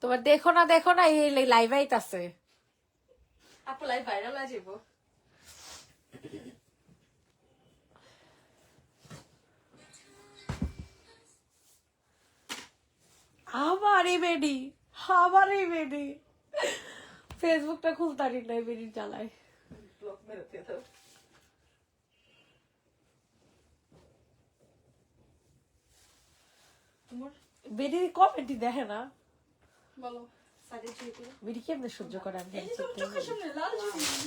তোমার দেখো না এই লাইভ আইতাছে। আপু লাইভ ভাইরাল হয়ে যাবো। আমারই বেডি ফেসবুকটা খুলতারি নাই, বেডি চালায়। ব্লক মেরে দাও। তোমার বেডি কমেন্টই দেখে না, বলো সাইডে যেতে। বেডি কেমনে সহ্য করে আমি এই যে তোর চোখের সামনে লাল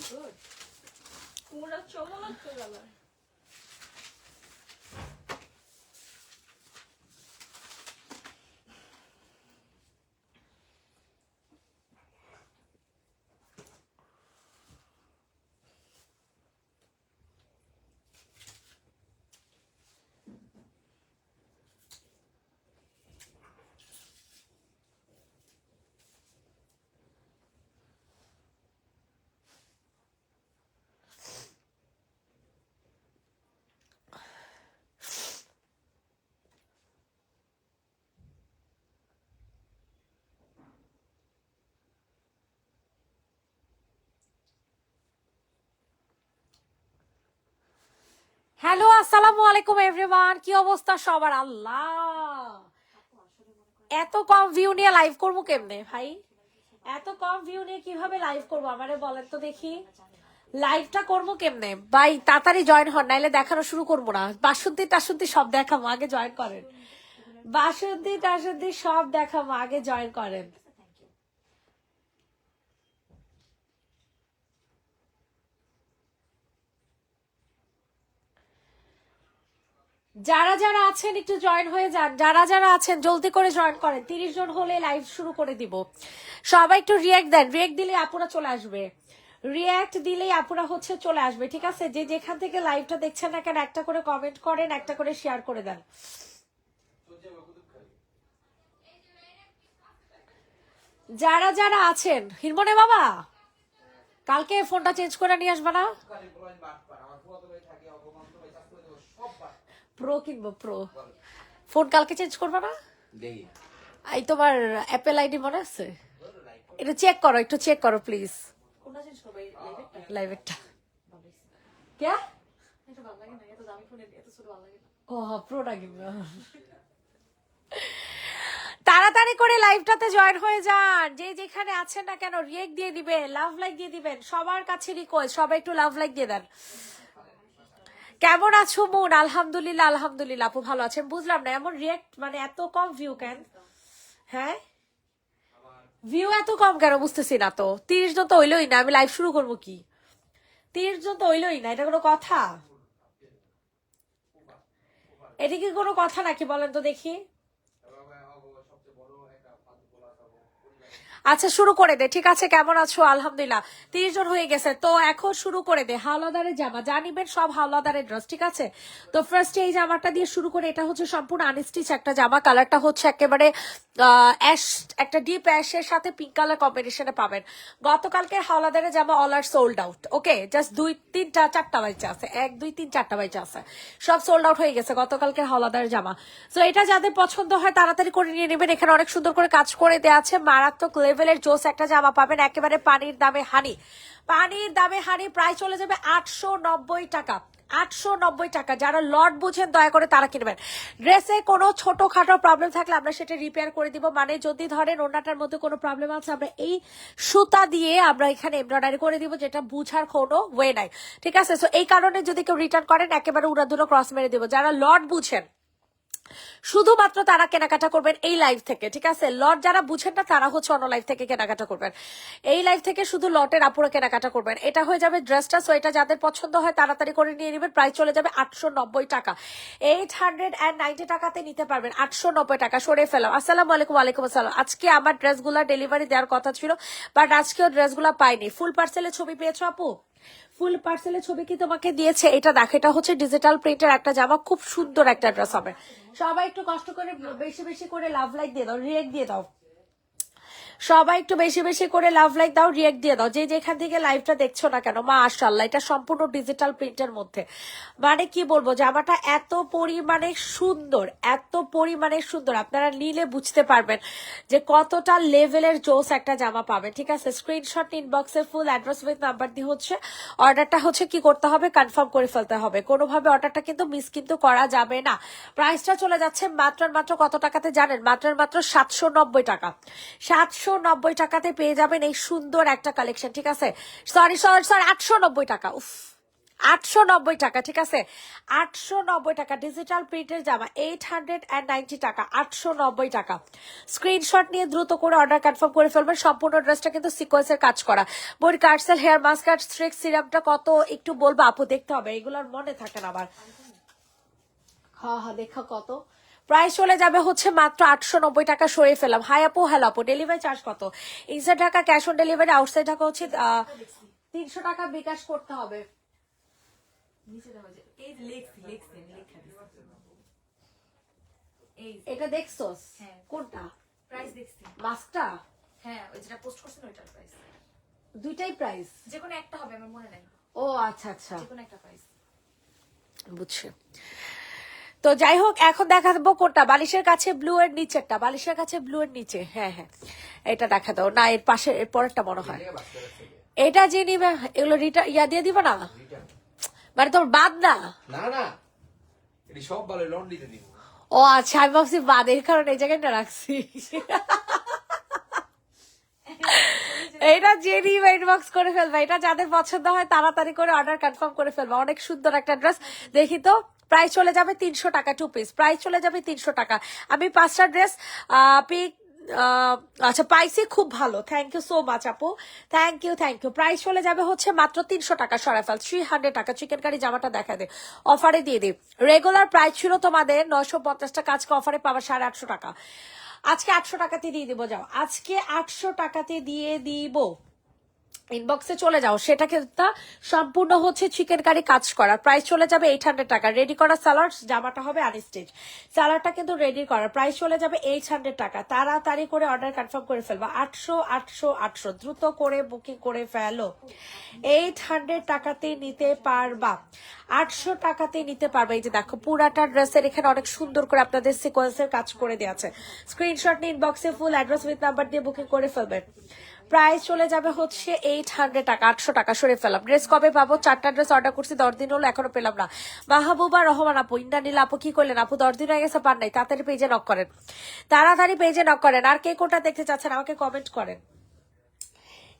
চুল। পুরা চমৎকার কালার। হ্যালো, আসসালামু আলাইকুম এভরিওয়ান। কি অবস্থা সবার? আল্লাহ, এত কম ভিউ নিয়ে লাইভ করবো কেমনে ভাই? এত কম ভিউ নিয়ে কিভাবে লাইভ করবো আমারে বলেন তো দেখি। লাইভটা করবো কেমনে ভাই? তাড়াতাড়ি জয়েন হন, নাইলে দেখানো শুরু করবো না। বাসন্তী টাসন্তী সব দেখাবো, আগে জয়েন করেন। বাসন্তী টাসন্তী সব দেখাবো, আগে জয়েন করেন। যারা যারা আছেন একটু জয়েন হয়ে যান, যারা যারা আছেন জলদি করে জয়েন করেন। 30 জন হলে লাইভ শুরু করে দিব। সবাই একটু রিয়াক্ট দেন, রিয়াক্ট দিলে আপুরা চলে আসবে। রিয়াক্ট দিলেই আপুরা হচ্ছে চলে আসবে, ঠিক আছে? যে যেখান থেকে লাইভটা দেখছেন না কেন একটা করে কমেন্ট করেন, একটা করে শেয়ার করে দেন। যারা যারা আছেন, হিরমনে বাবা কালকে ফোনটা চেঞ্জ করে নিয়ে আসবা না? প্রো কিনবো, প্রো ফোন কালকে চেঞ্জ করবা না? এই তোমার অ্যাপেল আইডি মনে আছে? এটা চেক করো, একটু চেক করো প্লিজ। কোনটা চেঞ্জ করবে? লাইভেরটা? লাইভেরটা क्या? এটা ভালো লাগে না, এত দামি ফোনে এত ছোট ভালো লাগে না। ও প্রোটা কিনবো। তাড়াতাড়ি করে লাইভটাতে জয়েন হয়ে যান, যে যেখানে আছেন না কেন রিয়েক্ট দিয়ে দিবেন, লাভ লাইক দিয়ে দিবেন। সবার কাছে রিকোয়েস্ট, সবাই একটু লাভ লাইক দিয়ে দেন। কেমন আছো মুন? আলহামদুলিল্লাহ আলহামদুলিল্লাহ। আপু ভালো আছেন? বুঝলাম না এমন রিয়েক্ট মানে এত কম ভিউ কেন? হ্যাঁ ভিউ এত কম কেন বুঝতেছি না তো। 30 জন তো হইলই না, আমি লাইভ শুরু করবো কি? 30 জন তো হইলই না, এটা কোনো কথা? এটা কি কোনো কথা নাকি বলেন তো দেখি? আচ্ছা শুরু করে দে, ঠিক আছে? কেমন আছো? আলহামদুলিল্লাহ। 30 জন হয়ে গেছে তো এখন শুরু করে দে। হাওলাদারের জামা জানিবেন, সব হাওলাদারের ড্রেস, ঠিক আছে? তো ফার্স্ট এই জামাটা দিয়ে শুরু করে। এটা হচ্ছে সম্পূর্ণ আনস্টিচ একটা জামা, কালারটা হচ্ছে একেবারে অ্যাশ, একটা ডিপ অ্যাশের সাথে পিঙ্ক কালার কম্বিনেশনে পাবেন। গতকালকে হাওলাদারের জামা all are sold out. Okay, just 2 3 4টা বাইচা আছে, 1 2 3 4টা বাইচা আছে, সব সোল্ড আউট হয়ে গেছে গতকালকের হাওলাদারের জামা। তো এটা যাদের পছন্দ হয় তাড়াতাড়ি করে নিয়ে নেবেন। এখানে অনেক সুন্দর করে কাজ করে দেওয়া আছে, মারাত্মক লেভেলের জোস একটা জামা পাবেন, একেবারে পানির দামে হানি। পানির দামে হানি, প্রায় চলে যাবে 890 টাকা। 890 টাকা। যারা লট বুঝেন দয়া করে তারা কিনবেন। ড্রেসে কোনো ছোটখাটো প্রবলেম থাকলে আমরা সেটা রিপেয়ার করে দিব। মানে যদি ধরেন ওনাটার মধ্যে কোনো প্রবলেম আছে, আমরা এই সুতা দিয়ে আমরা এখানে এমব্রয়ডারি করে দিব, যেটা বুঝার কোনো ওয়ে নাই, ঠিক আছে? সো এই কারণে যদি কেউ রিটার্ন করেন একেবারে উড়াধুলো ক্রস মেরে দিব। যারা লট বুঝেন শুধুমাত্র তারা কেনাকাটা করবেন এই লাইভ থেকে, ঠিক আছে? লট যারা বুঝেন না তারা হচ্ছে অন্য লাইভ থেকে কেনাকাটা করবেন। এই লাইভ থেকে শুধু লটের আপুরা কেনাকাটা করবেন। এটা হয়ে যাবে ড্রেসটা। সো এটা যাদের পছন্দ হয় তাড়াতাড়ি করে নিয়ে নেবেন। প্রাইস চলে যাবে 890 টাকা। 890 টাকাতে নিতে পারবেন। 890 টাকা। সরে ফেলাম। আসসালামু আলাইকুম। ওয়ালাইকুম আসসালাম। আজকে আমার ড্রেসগুলা ডেলিভারি দেওয়ার কথা ছিল, বাট আজকেও ড্রেসগুলা পাইনি। ফুল পার্সেলের ছবি পেয়েছো আপু? ফুল পার্সেলের ছবি কি তোমাকে দিয়েছে? এটা দেখো, এটা হচ্ছে ডিজিটাল প্রিন্টের একটা জামা, খুব সুন্দর একটা ড্রেস হবে। সবাই একটু কষ্ট করে বেশি বেশি করে লাভ লাইক দিয়ে দাও, রিয়েক্ট দিয়ে দাও। সবাই একটু বেশি বেশি করে লাভ লাইক দাও, রিয়েক্ট দিয়ে দাও, যে যেখান থেকে লাইভটা দেখছো না কেন। মাশাআল্লাহ, এটা সম্পূর্ণ ডিজিটাল প্রিন্টের মধ্যে, মানে কি বলবো, জামাটা এত পরিমাণে সুন্দর, এত পরিমাণে সুন্দর, আপনারা নিলে বুঝতে পারবেন যে কতটা লেভেলের জোস একটা জামা পাবেন। ঠিক আছে, স্ক্রিনশট ইনবক্সে ফুল অ্যাড্রেস উইথ নাম্বার দিয়ে হচ্ছে অর্ডারটা হচ্ছে কি করতে হবে, কনফার্ম করে ফেলতে হবে। কোনোভাবে অর্ডারটা কিন্তু মিস কিন্তু করা যাবে না। প্রাইসটা চলে যাচ্ছে মাত্র মাত্র কত টাকাতে জানেন? মাত্র মাত্র 790 টাকা। 790 টাকাতে পেয়ে যাবেন এই সুন্দর একটা কালেকশন। ঠিক আছে, সরি 890 টাকা। উফ, 890 টাকা। ঠিক আছে, 890 টাকা ডিজিটাল প্রিন্টের জামা, 890 টাকা, 890 টাকা। স্ক্রিনশট নিয়ে দ্রুত করে অর্ডার কনফার্ম করে ফেলবেন। সম্পূর্ণ ড্রেসটা কিন্তু সিকোয়েন্সের কাজ করা। বডি কার্সেল হেয়ার মাস্ক আর স্ট্রিক সিরামটা কত একটু বলবো আপু, দেখতে হবে, এগুলোর মনে থাকে না আবার। হ্যাঁ দেখা কত প্রাইস চলে যাবে হচ্ছে মাত্র 890 টাকা। সরিয়ে ফেলাম। হাই আপু, হ্যালো আপু, ডেলিভারি চার্জ কত? Inside Dhaka cash on delivery, outside Dhaka হচ্ছে 300 টাকা বিকাশ করতে হবে। এটা দেখছোস? হ্যাঁ। কোনটা? প্রাইস দেখছি। মাস্কটা হ্যাঁ, ওই যেটা পোস্ট করছেন ওইটার প্রাইস। দুইটাই প্রাইস? যে কোনো একটা হবে, আমার মনে নাই। ও আচ্ছা আচ্ছা, যে কোনো একটা প্রাইস। বুঝছি। তো যাই হোক, এখন দেখাবো কোনটা, বালিশের কাছে ব্লু এর নিচেরটা, বালিশের কাছে ব্লু এর নিচে। হ্যাঁ হ্যাঁ, এটা দেখা দাও না, এর পাশে এর পরেরটা মনে হয়। এটা যে নিবে এগুলো ইয়া দিয়ে দিবা না, মানে তোর বাদ না? না না, এটি সব ভালো লন্ড্রিতে দিব। ও আচ্ছা, আমি ভাবছি বাদ, এর কারণে এই জায়গাটা রাখছি। এটা যে নিবে ইনবক্স করে ফেলবে, এটা যাদের পছন্দ হয় তাড়াতাড়ি করে অর্ডার কনফার্ম করে ফেলবে। অনেক সুন্দর একটা ড্রেস। দেখি তো, প্রাইস চলে যাবে 300 টাকা, 2 পিস, প্রাইস চলে যাবে 300 টাকা। আমি 5টা ড্রেস পিক আচ্ছা পাইছি, খুব ভালো, থ্যাংক ইউ সো মাচ আপু, thank you thank you. Price চলে যাবে হচ্ছে মাত্র 300 টাকা। সরাফাল 300 টাকা। চিকেন কারি জামাটা দেখা দে, অফারে দিয়ে দিই। রেগুলার প্রাইস ছিল তোমাদের 950 টাকা, আজকে অফারে পাবা 850 টাকা। আজকে 800 টাকাতে দিয়ে দিব, যাও আজকে 800 টাকাতে দিয়ে দিব। ইনবক্সে চলে যাও, সেটা কিন্তু সম্পূর্ণ হচ্ছে চিকেন কারি কাজ করা। প্রাইস চলে যাবে 800 টাকা। রেডি করা সালোয়ার, জামাটা হবে আনস্টিচ, সালোয়ারটা কিন্তু রেডি করা। প্রাইস চলে যাবে 800 টাকা। তাড়াতাড়ি করে অর্ডার কনফার্ম করে ফেলবা। 800 800 800 দ্রুত করে বুকিং করে ফেলো। 800 টাকাতে নিতে পারবা, 800 টাকাতে নিতে পারবে। এই যে দেখো পুরাটা ড্রেসের এখানে অনেক সুন্দর করে আপনাদের সিকোয়েন্সের কাজ করে দেওয়া আছে। স্ক্রিনশট নিয়ে ইনবক্সে ফুল অ্যাড্রেস উইথ নাম্বার দিয়ে বুকিং করে ফেলবেন। প্রাইস চলে যাবে হচ্ছে 800 টাকা। 800 টাকা সরে ফেলাম। ড্রেস কবে পাবো? 4টা ড্রেস অর্ডার করছি, 10 দিন হলো, এখনো পেলাম না। মাহবুবা রহমান আপু, ইন্দ্রানীল আপু, কি করলেন আপু? 10 দিন হয়ে গেছে, পান নাই। তাড়াতাড়ি পেজে নক করেন, তাড়াতাড়ি পেজে নক করেন। আর কে কোনটা দেখতে চাচ্ছেন আমাকে কমেন্ট করেন।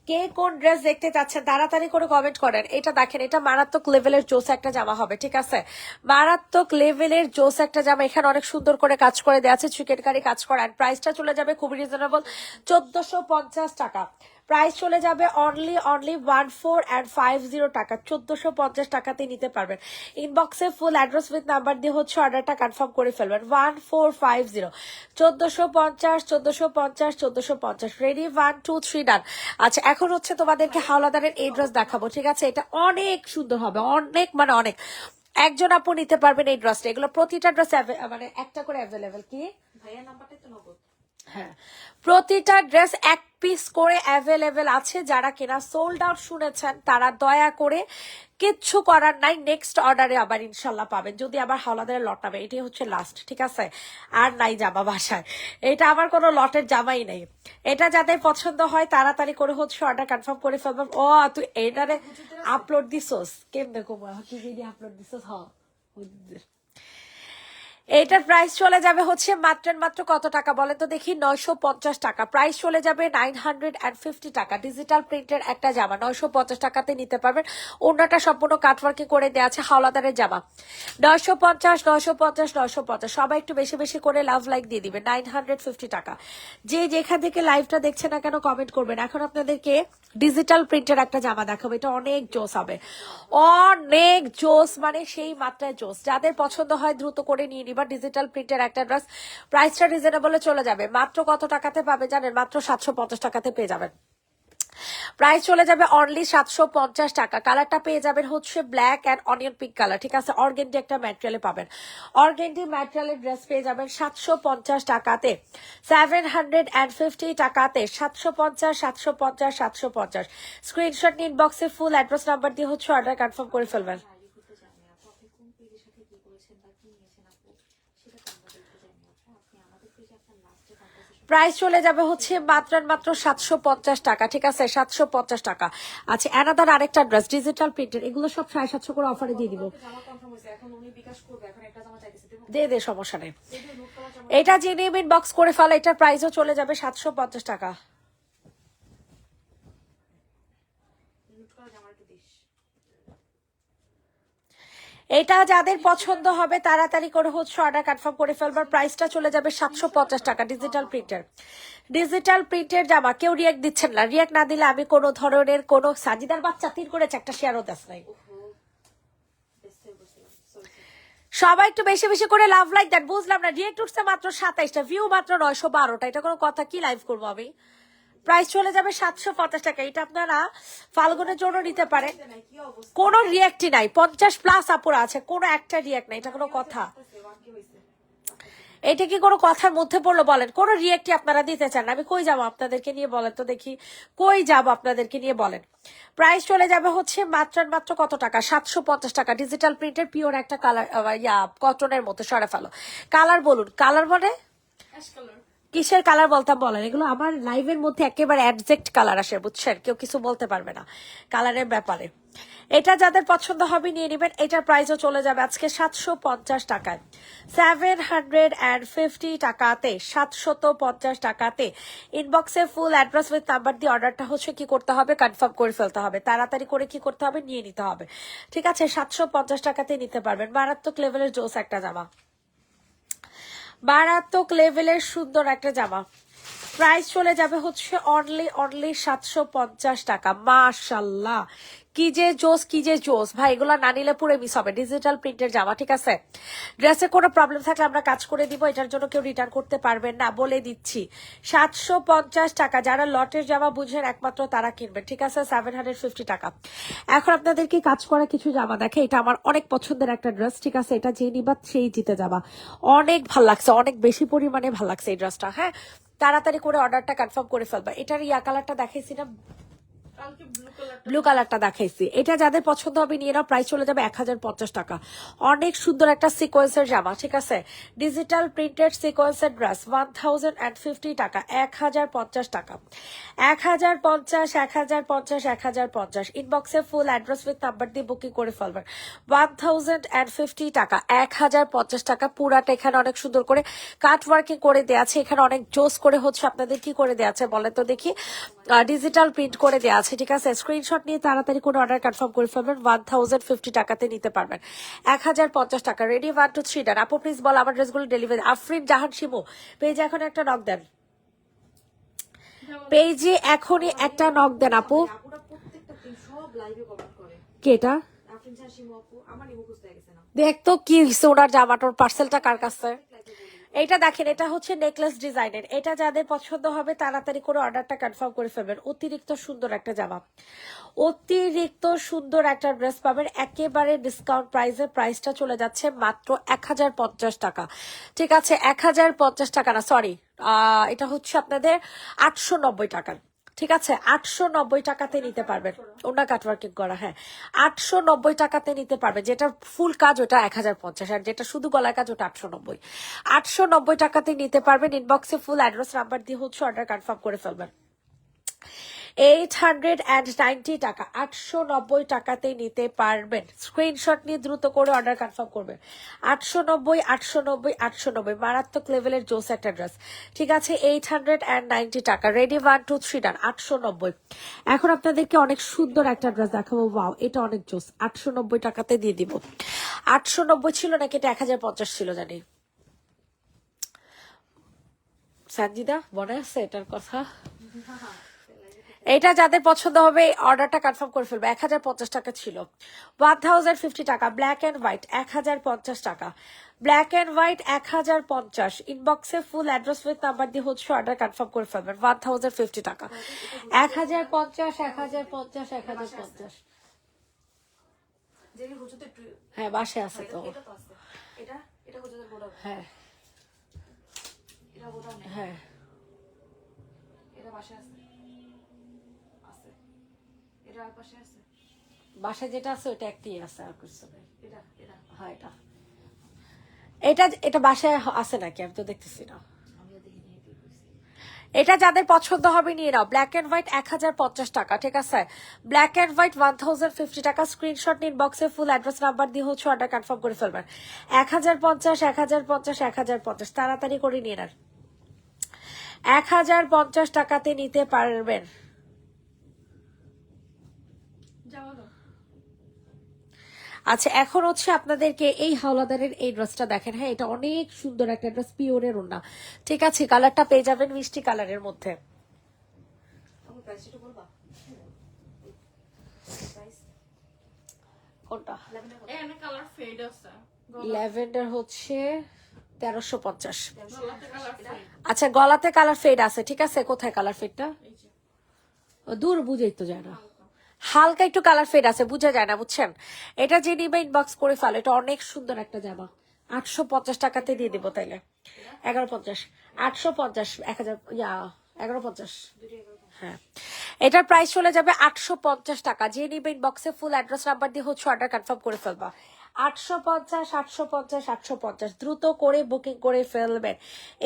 কে কোন ড্রেস দেখতে চাচ্ছেন তাড়াতাড়ি করে কমেন্ট করেন। এটা দেখেন, এটা মারাত্মক লেভেলের জোস একটা জামা হবে। ঠিক আছে, মারাত্মক লেভেলের জোস একটা জামা। এখানে অনেক সুন্দর করে কাজ করে দেওয়া আছে, চিকেন কারি কাজ করা। প্রাইসটা চলে যাবে খুবই রিজনেবল, 1450 টাকা। প্রাইস চলে যাবে অনলি 1450 টাকা, 1450 টাকাতে নিতে পারবেন। ইনবক্সে ফুল অ্যাড্রেস উইথ নাম্বার দিয়ে হচ্ছে অর্ডারটা কনফার্ম করে ফেলবেন। 1450, 1450, 1450, 1450। রেডি, 1 2 3 ডান। আচ্ছা, এখন হচ্ছে তোমাদেরকে হাওলাদারের এই ড্রেস দেখাবো। ঠিক আছে, এটা অনেক সুন্দর হবে, অনেক মানে অনেক। একজন আপু নিতে পারবেন এই ড্রেসটা। এগুলো প্রতিটা ড্রেস মানে একটা করে অ্যাভেলেবেল। কি ভাইয়া নাম্বারটাই তো নগদ। হ্যাঁ, প্রতিটা ড্রেস 1 পিস করে অ্যাভেলেবেল আছে। যারা কেনা সোল্ড আউট শুনেছেন তারা দয়া করে, কিচ্ছু করার নাই, নেক্সট অর্ডারে আবার ইনশাল্লাহ পাবেন। যদি আবার হাওলাদারের লট নামে, এটাই হচ্ছে লাস্ট। ঠিক আছে, আর নাই জামা বাসায়, এটা আমার কোনো লটের জামাই নেই। এটা যাদের পছন্দ হয় তাড়াতাড়ি করে হচ্ছে অর্ডার কনফার্ম করে ফেলবেন। ও তুই এইটারে আপলোড দিছোস কেমনে? কি ভিডিও আপলোড দিছোস? হ্যাঁ, এইটার প্রাইস চলে যাবে হচ্ছে মাত্র কত টাকা বলেন তো দেখি? 950 টাকা। প্রাইস চলে যাবে 950 টাকা। ডিজিটাল প্রিন্টের একটা জামা 950 টাকাতে নিতে পারবেন। অন্যটা সম্পূর্ণ কাটওয়ার্কে করে দেওয়া আছে, হাওলাদারের জামা। 950 950 950। সবাই একটু বেশি বেশি করে লাভ লাইক দিয়ে দিবেন। 950 টাকা। যে যেখান থেকে লাইভটা দেখছে না কেন কমেন্ট করবেন। এখন আপনাদেরকে ডিজিটাল প্রিন্টের একটা জামা দেখাবো, এটা অনেক জোস হবে, অনেক জোস, মানে সেই মাত্রায় জোস। যাদের পছন্দ হয় দ্রুত করে নিয়ে নিবা। ডিজিটাল প্রিন্টের একটা ড্রেস, প্রাইসটা রিজনেবলে চলে যাবে। মাত্র কত টাকাতে পাবে জানেন? মাত্র 750 টাকাতে পেয়ে যাবেন। প্রাইস চলে যাবে অনলি 750 টাকা। কালারটা পেয়ে যাবেন হচ্ছে black and onion pink colour, ঠিক আছে। অর্গেন্ডি একটা ম্যাটেরিয়ালে পাবেন, অর্গেন্ডি ম্যাটেরিয়ালের ড্রেস পেয়ে যাবেন 750 টাকাতে, 750 টাকাতে, 750 750 750। স্ক্রিনশট নিয়ে ইনবক্সে ফুল অ্যাড্রেস নাম্বার দিয়ে হচ্ছে অর্ডার কনফার্ম করে ফেলবেন। প্রাইস চলে যাবে হচ্ছে মাত্র 750 টাকা, ঠিক আছে, 750 টাকা। আচ্ছা, অ্যানাদার আরেকটা ড্রেস ডিজিটাল প্রিন্টের, এগুলো সব 750 করে অফারে দিয়ে দিব। দে সমস্যা নেই, এটা জেনে ইনবক্স করে ফেলো, এটার প্রাইসও চলে যাবে 750 টাকা। এটা যাদের পছন্দ হবে তাড়াতাড়ি করে হচ্ছে অর্ডার কনফার্ম করে ফেলবার। প্রাইসটা চলে যাবে 750 টাকা। ডিজিটাল প্রিন্টের, ডিজিটাল প্রিন্টের জামা। কেউ রিয়াক্ট দিচ্ছেন না, রিয়াক্ট না দিলে আমি কোনো ধরনের কোনো সাজিদার বাচ্চা তিন করেছে একটা শেয়ারও দেশ নাই। সবাই একটু বেশি বেশি করে লাভ লাইক দেন, বুঝলাম না। রিয়াক্ট উঠছে মাত্র 27টা, ভিউ মাত্র 912টা, এটা কোনো কথা? কি লাইভ করবো আমি? প্রাইস চলে যাবে 750 টাকা। এটা আপনারা ফাল্গুনের জন্য নিতে পারেন। কোনো রিয়াক্টই নাই, 50+ আপুরা আছে, কোনো একটা রিয়াক্ট নাই, এটা কোনো কথা? এটা কি কোনো কথার মধ্যে পড়লো বলেন? কোনো রিয়াক্টই আপনারা দিতে চান না। আমি কই যাবো আপনাদেরকে নিয়ে বলেন তো দেখি, কই যাবো আপনাদেরকে নিয়ে বলেন? প্রাইস চলে যাবে হচ্ছে মাত্র কত টাকা? 750 টাকা। ডিজিটাল প্রিন্টের পিওর একটা কালার, কটনের মধ্যে। সরে ফেলো কালার, বলুন কালার মানে কিসের কালার বলতাম বলেন? এগুলো আমার লাইভের মধ্যে একেবারে অ্যাডজেক্ট কালার আসে, বুঝছেন? কেউ কিছু বলতে পারবে না কালারের ব্যাপারে। এটা যাদের পছন্দ হবে নিয়ে নেবেন। এটার প্রাইসও চলে যাবে আজকে 750 টাকায়, 750 টাকাতে, 750 টাকাতে। ইনবক্সে ফুল অ্যাড্রেস উইথ নাম্বার দিয়ে অর্ডারটা হচ্ছে কি করতে হবে? কনফার্ম করে ফেলতে হবে, তাড়াতাড়ি করে কি করতে হবে? নিয়ে নিতে হবে, ঠিক আছে। 750 টাকাতে নিতে পারবেন। মারাত্মক লেভেলের জোস একটা জামা, মারাত্মক লেভেলের সুন্দর একটা জামা। প্রাইস চলে যাবে হচ্ছে অনলি 750 টাকা। মাশাল্লাহ, কি যে জোস, কি যে জোস ভাই, এগুলো না নিলে পুরো মিস হবে। ডিজিটাল প্রিন্টের জামা, ঠিক আছে। ড্রেসে কোনো প্রবলেম থাকলে আমরা কাজ করে দিব, এটার জন্য কেউ রিটার্ন করতে পারবেন না, বলে দিচ্ছি। 750 টাকা। যারা লটের জামা বুঝেন একমাত্র তারা কিনবেন, ঠিক আছে। 750 টাকা। এখন আপনাদেরকে কাজ করা কিছু জামা দেখে, এটা আমার অনেক পছন্দের একটা ড্রেস, ঠিক আছে। এটা যে নিবা সেই জিতে যাবা। অনেক ভাল লাগছে, অনেক বেশি পরিমাণে ভাল লাগছে এই ড্রেসটা। হ্যাঁ, তাড়াতাড়ি করে অর্ডারটা কনফার্ম করে ফেলবা। এটার ইয়া কালারটা দেখাইছি না, ব্লু কালারটা দেখাইছি। এটা যাদের পছন্দ হবে নিয়ে নাও। প্রাইস চলে যাবে 1050 টাকা। অনেক সুন্দর একটা সিকোয়েন্সের জামা, ঠিক আছে। ডিজিটাল প্রিন্টেড সিকোয়েন্সের ড্রেস 1050 টাকা, 1050 টাকা, 1050, 1050, 1050। ইনবক্সে ফুল অ্যাড্রেস উইথ নাম্বার দিয়ে বুকিং করে ফেলবেন। 1050 টাকা, 1050 টাকা। পুরাটা এখানে অনেক সুন্দর করে কাট ওয়ার্কিং করে দেওয়া আছে। এখানে অনেক জোস করে হচ্ছে আপনাদের কি করে দেওয়া আছে বলেন তো দেখি? ডিজিটাল প্রিন্ট করে দেওয়া আছে, ঠিক আছে। স্ক্রিনশট নিয়ে তাড়াতাড়ি করে অর্ডার কনফার্ম করে ফেলবেন। 1050 টাকাতে নিতে পারবেন, 1050 টাকা। রেডি, 1 2 3 ডান। আপু প্লিজ বল আমার ড্রেসগুলো ডেলিভারি। আফরিন জাহান শিমু পেজে এখন একটা নক দেন, পেজে এখনই একটা নক দেন আপু। কে এটা? দেখ তো কি হয়েছে ওনার জামাটার পার্সেলটা কার কাছে? এইটা দেখেন, এটা হচ্ছে নেকলেস ডিজাইনের। এটা যাদের পছন্দ হবে তাড়াতাড়ি করে অর্ডারটা কনফার্ম করে ফেলবেন। অতিরিক্ত সুন্দর একটা জামা, অতিরিক্ত সুন্দর একটা ড্রেস পাবেন একেবারে ডিসকাউন্ট প্রাইসে। প্রাইসটা চলে যাচ্ছে মাত্র 1050 টাকা, ঠিক আছে। 1050 টাকা না, সরি, এটা হচ্ছে আপনাদের 890 টাকা, ঠিক আছে। 890 টাকাতে নিতে পারবেন। ওনা কাটওয়ার্কিং করা, হ্যাঁ, 890 টাকাতে নিতে পারবেন। যেটা ফুল কাজ ওটা 1050, আর যেটা শুধু গলার কাজ ওটা 890। 890 টাকাতে নিতে পারবেন। ইনবক্সে ফুল অ্যাড্রেস নাম্বার দিয়ে হচ্ছে অর্ডার কনফার্ম করে ফেলবেন। 890 টাকা, 890 টাকাতে নিতে পারবেন। স্ক্রিনশট নিয়ে দ্রুত করে অর্ডার কনফার্ম করবেন। 890, 890, 890। মারাত্মক লেভেলের জোস একটা ড্রেস, ঠিক আছে। 890 টাকা। রেডি, 1 2 3 ডান। 890। এখন আপনাদেরকে অনেক সুন্দর একটা ড্রেস দেখাবো। ওয়াও, এটা অনেক জোস। 890 টাকাতে দিয়ে দিব। 890 ছিল নাকি এটা 1050 ছিল জানি? সানজিদা মনে আছে এটার কথা? এটা যাদের পছন্দ হবে অর্ডারটা কনফার্ম করে ফেলবে। 1050 টাকা ছিল। 1050 টাকা। ব্ল্যাক এন্ড হোয়াইট, 1050 টাকা। ব্ল্যাক এন্ড হোয়াইট 1050, ইনবক্সে ফুল অ্যাড্রেস উইথ নাম্বার দিয়ে হচ্ছে অর্ডার কনফার্ম করে ফেলবেন 1050 টাকা। 1050, 1050, 1050। যেগুলো হুজুরদের একটু হ্যাঁ বাসায় আছে তো। এটা তো আছে, এটা হুজুরদের গোডাউন, হ্যাঁ এটা গোডাউন নেই, হ্যাঁ এটা বাসায় আছে, এটা আর পাশে আছে, বাসায় যেটা আছে ওইটা একটাই আছে, আর কিছু নেই। এটা হ্যাঁ এটা এটা বাসায় আছে নাকি, আমি তো দেখতেছি না। আমিও দেখিনি, এটাই কইছি। এটা যাদের পছন্দ হবে নিয়ে নাও। ব্ল্যাক এন্ড হোয়াইট 1050 টাকা, ঠিক আছে। ব্ল্যাক এন্ড হোয়াইট 1050 টাকা। স্ক্রিনশট নিন, বক্সে ফুল অ্যাড্রেস নাম্বার দিয়ে হচ্ছে অর্ডার কনফার্ম করে ফেলবেন। 1050, 1050, 1050, তাড়াতাড়ি করে নিয়ে নেন। 1050 টাকাতে নিতে পারবেন। যাও দাও। আচ্ছা এখন হচ্ছে আপনাদেরকে এই হাওলাদারের এই ড্রেসটা দেখেন। হ্যাঁ এটা অনেক সুন্দর একটা ড্রেস, পিওরের ওড়না, ঠিক আছে। কালারটা পেয়ে যাবেন মিষ্টি কালারের মধ্যে। তুমি প্রাইস একটু বলবা? প্রাইস কোনটা? এখানে কালার ফেড আছে, ল্যাভেন্ডার হচ্ছে 1350। গলাতে কালার ফেড, আচ্ছা গলাতে কালার ফেড আছে, ঠিক আছে। কোথায় কালার ফেডটা? এই যে দূর বুঝেই তো যায় না, হালকা একটু কালার ফেড আছে, বুঝা যায় না, বুঝছেন। এটা যে নিবে ইনবক্স করে ফেলো, এটা অনেক সুন্দর একটা জামা। 850 টাকাতে দিয়ে দিব তাইলে। 1150, 850, 1000, 1150। হ্যাঁ এটার প্রাইস চলে যাবে 850 টাকা। যে নিবে ইনবক্সে ফুল অ্যাড্রেস নাম্বার দিয়ে হচ্ছে অর্ডার কনফার্ম করে ফেলবা। 850, 850, 850, দ্রুত করে বুকিং করে ফেলবেন।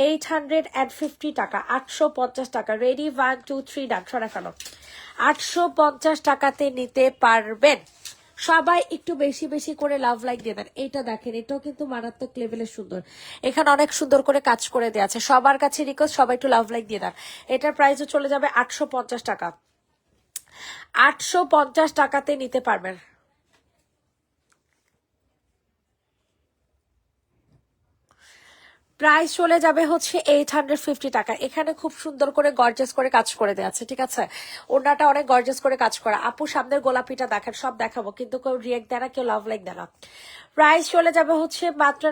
850 টাকা, 850 টাকা। রেডি, 1 2 3 ডান, সরা ফেলো। 850 টাকাতে নিতে পারবেন। সবাই একটু বেশি বেশি করে লাভ লাইক দিয়ে দেন। এইটা দেখেন, এটাও কিন্তু মারাত্মক লেভেলের সুন্দর। এখানে অনেক সুন্দর করে কাজ করে দেওয়া আছে। সবার কাছে রিকোয়েস্ট, সবাই একটু লাভ লাইক দিয়ে দেন। এটার প্রাইসও চলে যাবে 850 টাকা। 850 টাকাতে নিতে পারবেন। প্রাইস চলে যাবে হচ্ছে 850 টাকা। এখানে খুব সুন্দর করে গর্জেস করে কাজ করে দেওয়া আছে, ঠিক আছে। ওড়নাটা অনেক গর্জেস করে কাজ করা। আপু সামনের গোলাপিটা দেখেন, সব দেখাবো কিন্তু কেউ রিয়েক্ট দেয় না, কেউ লাভ লাইক দেয় না। প্রাইস চলে যাবে হচ্ছে মাত্র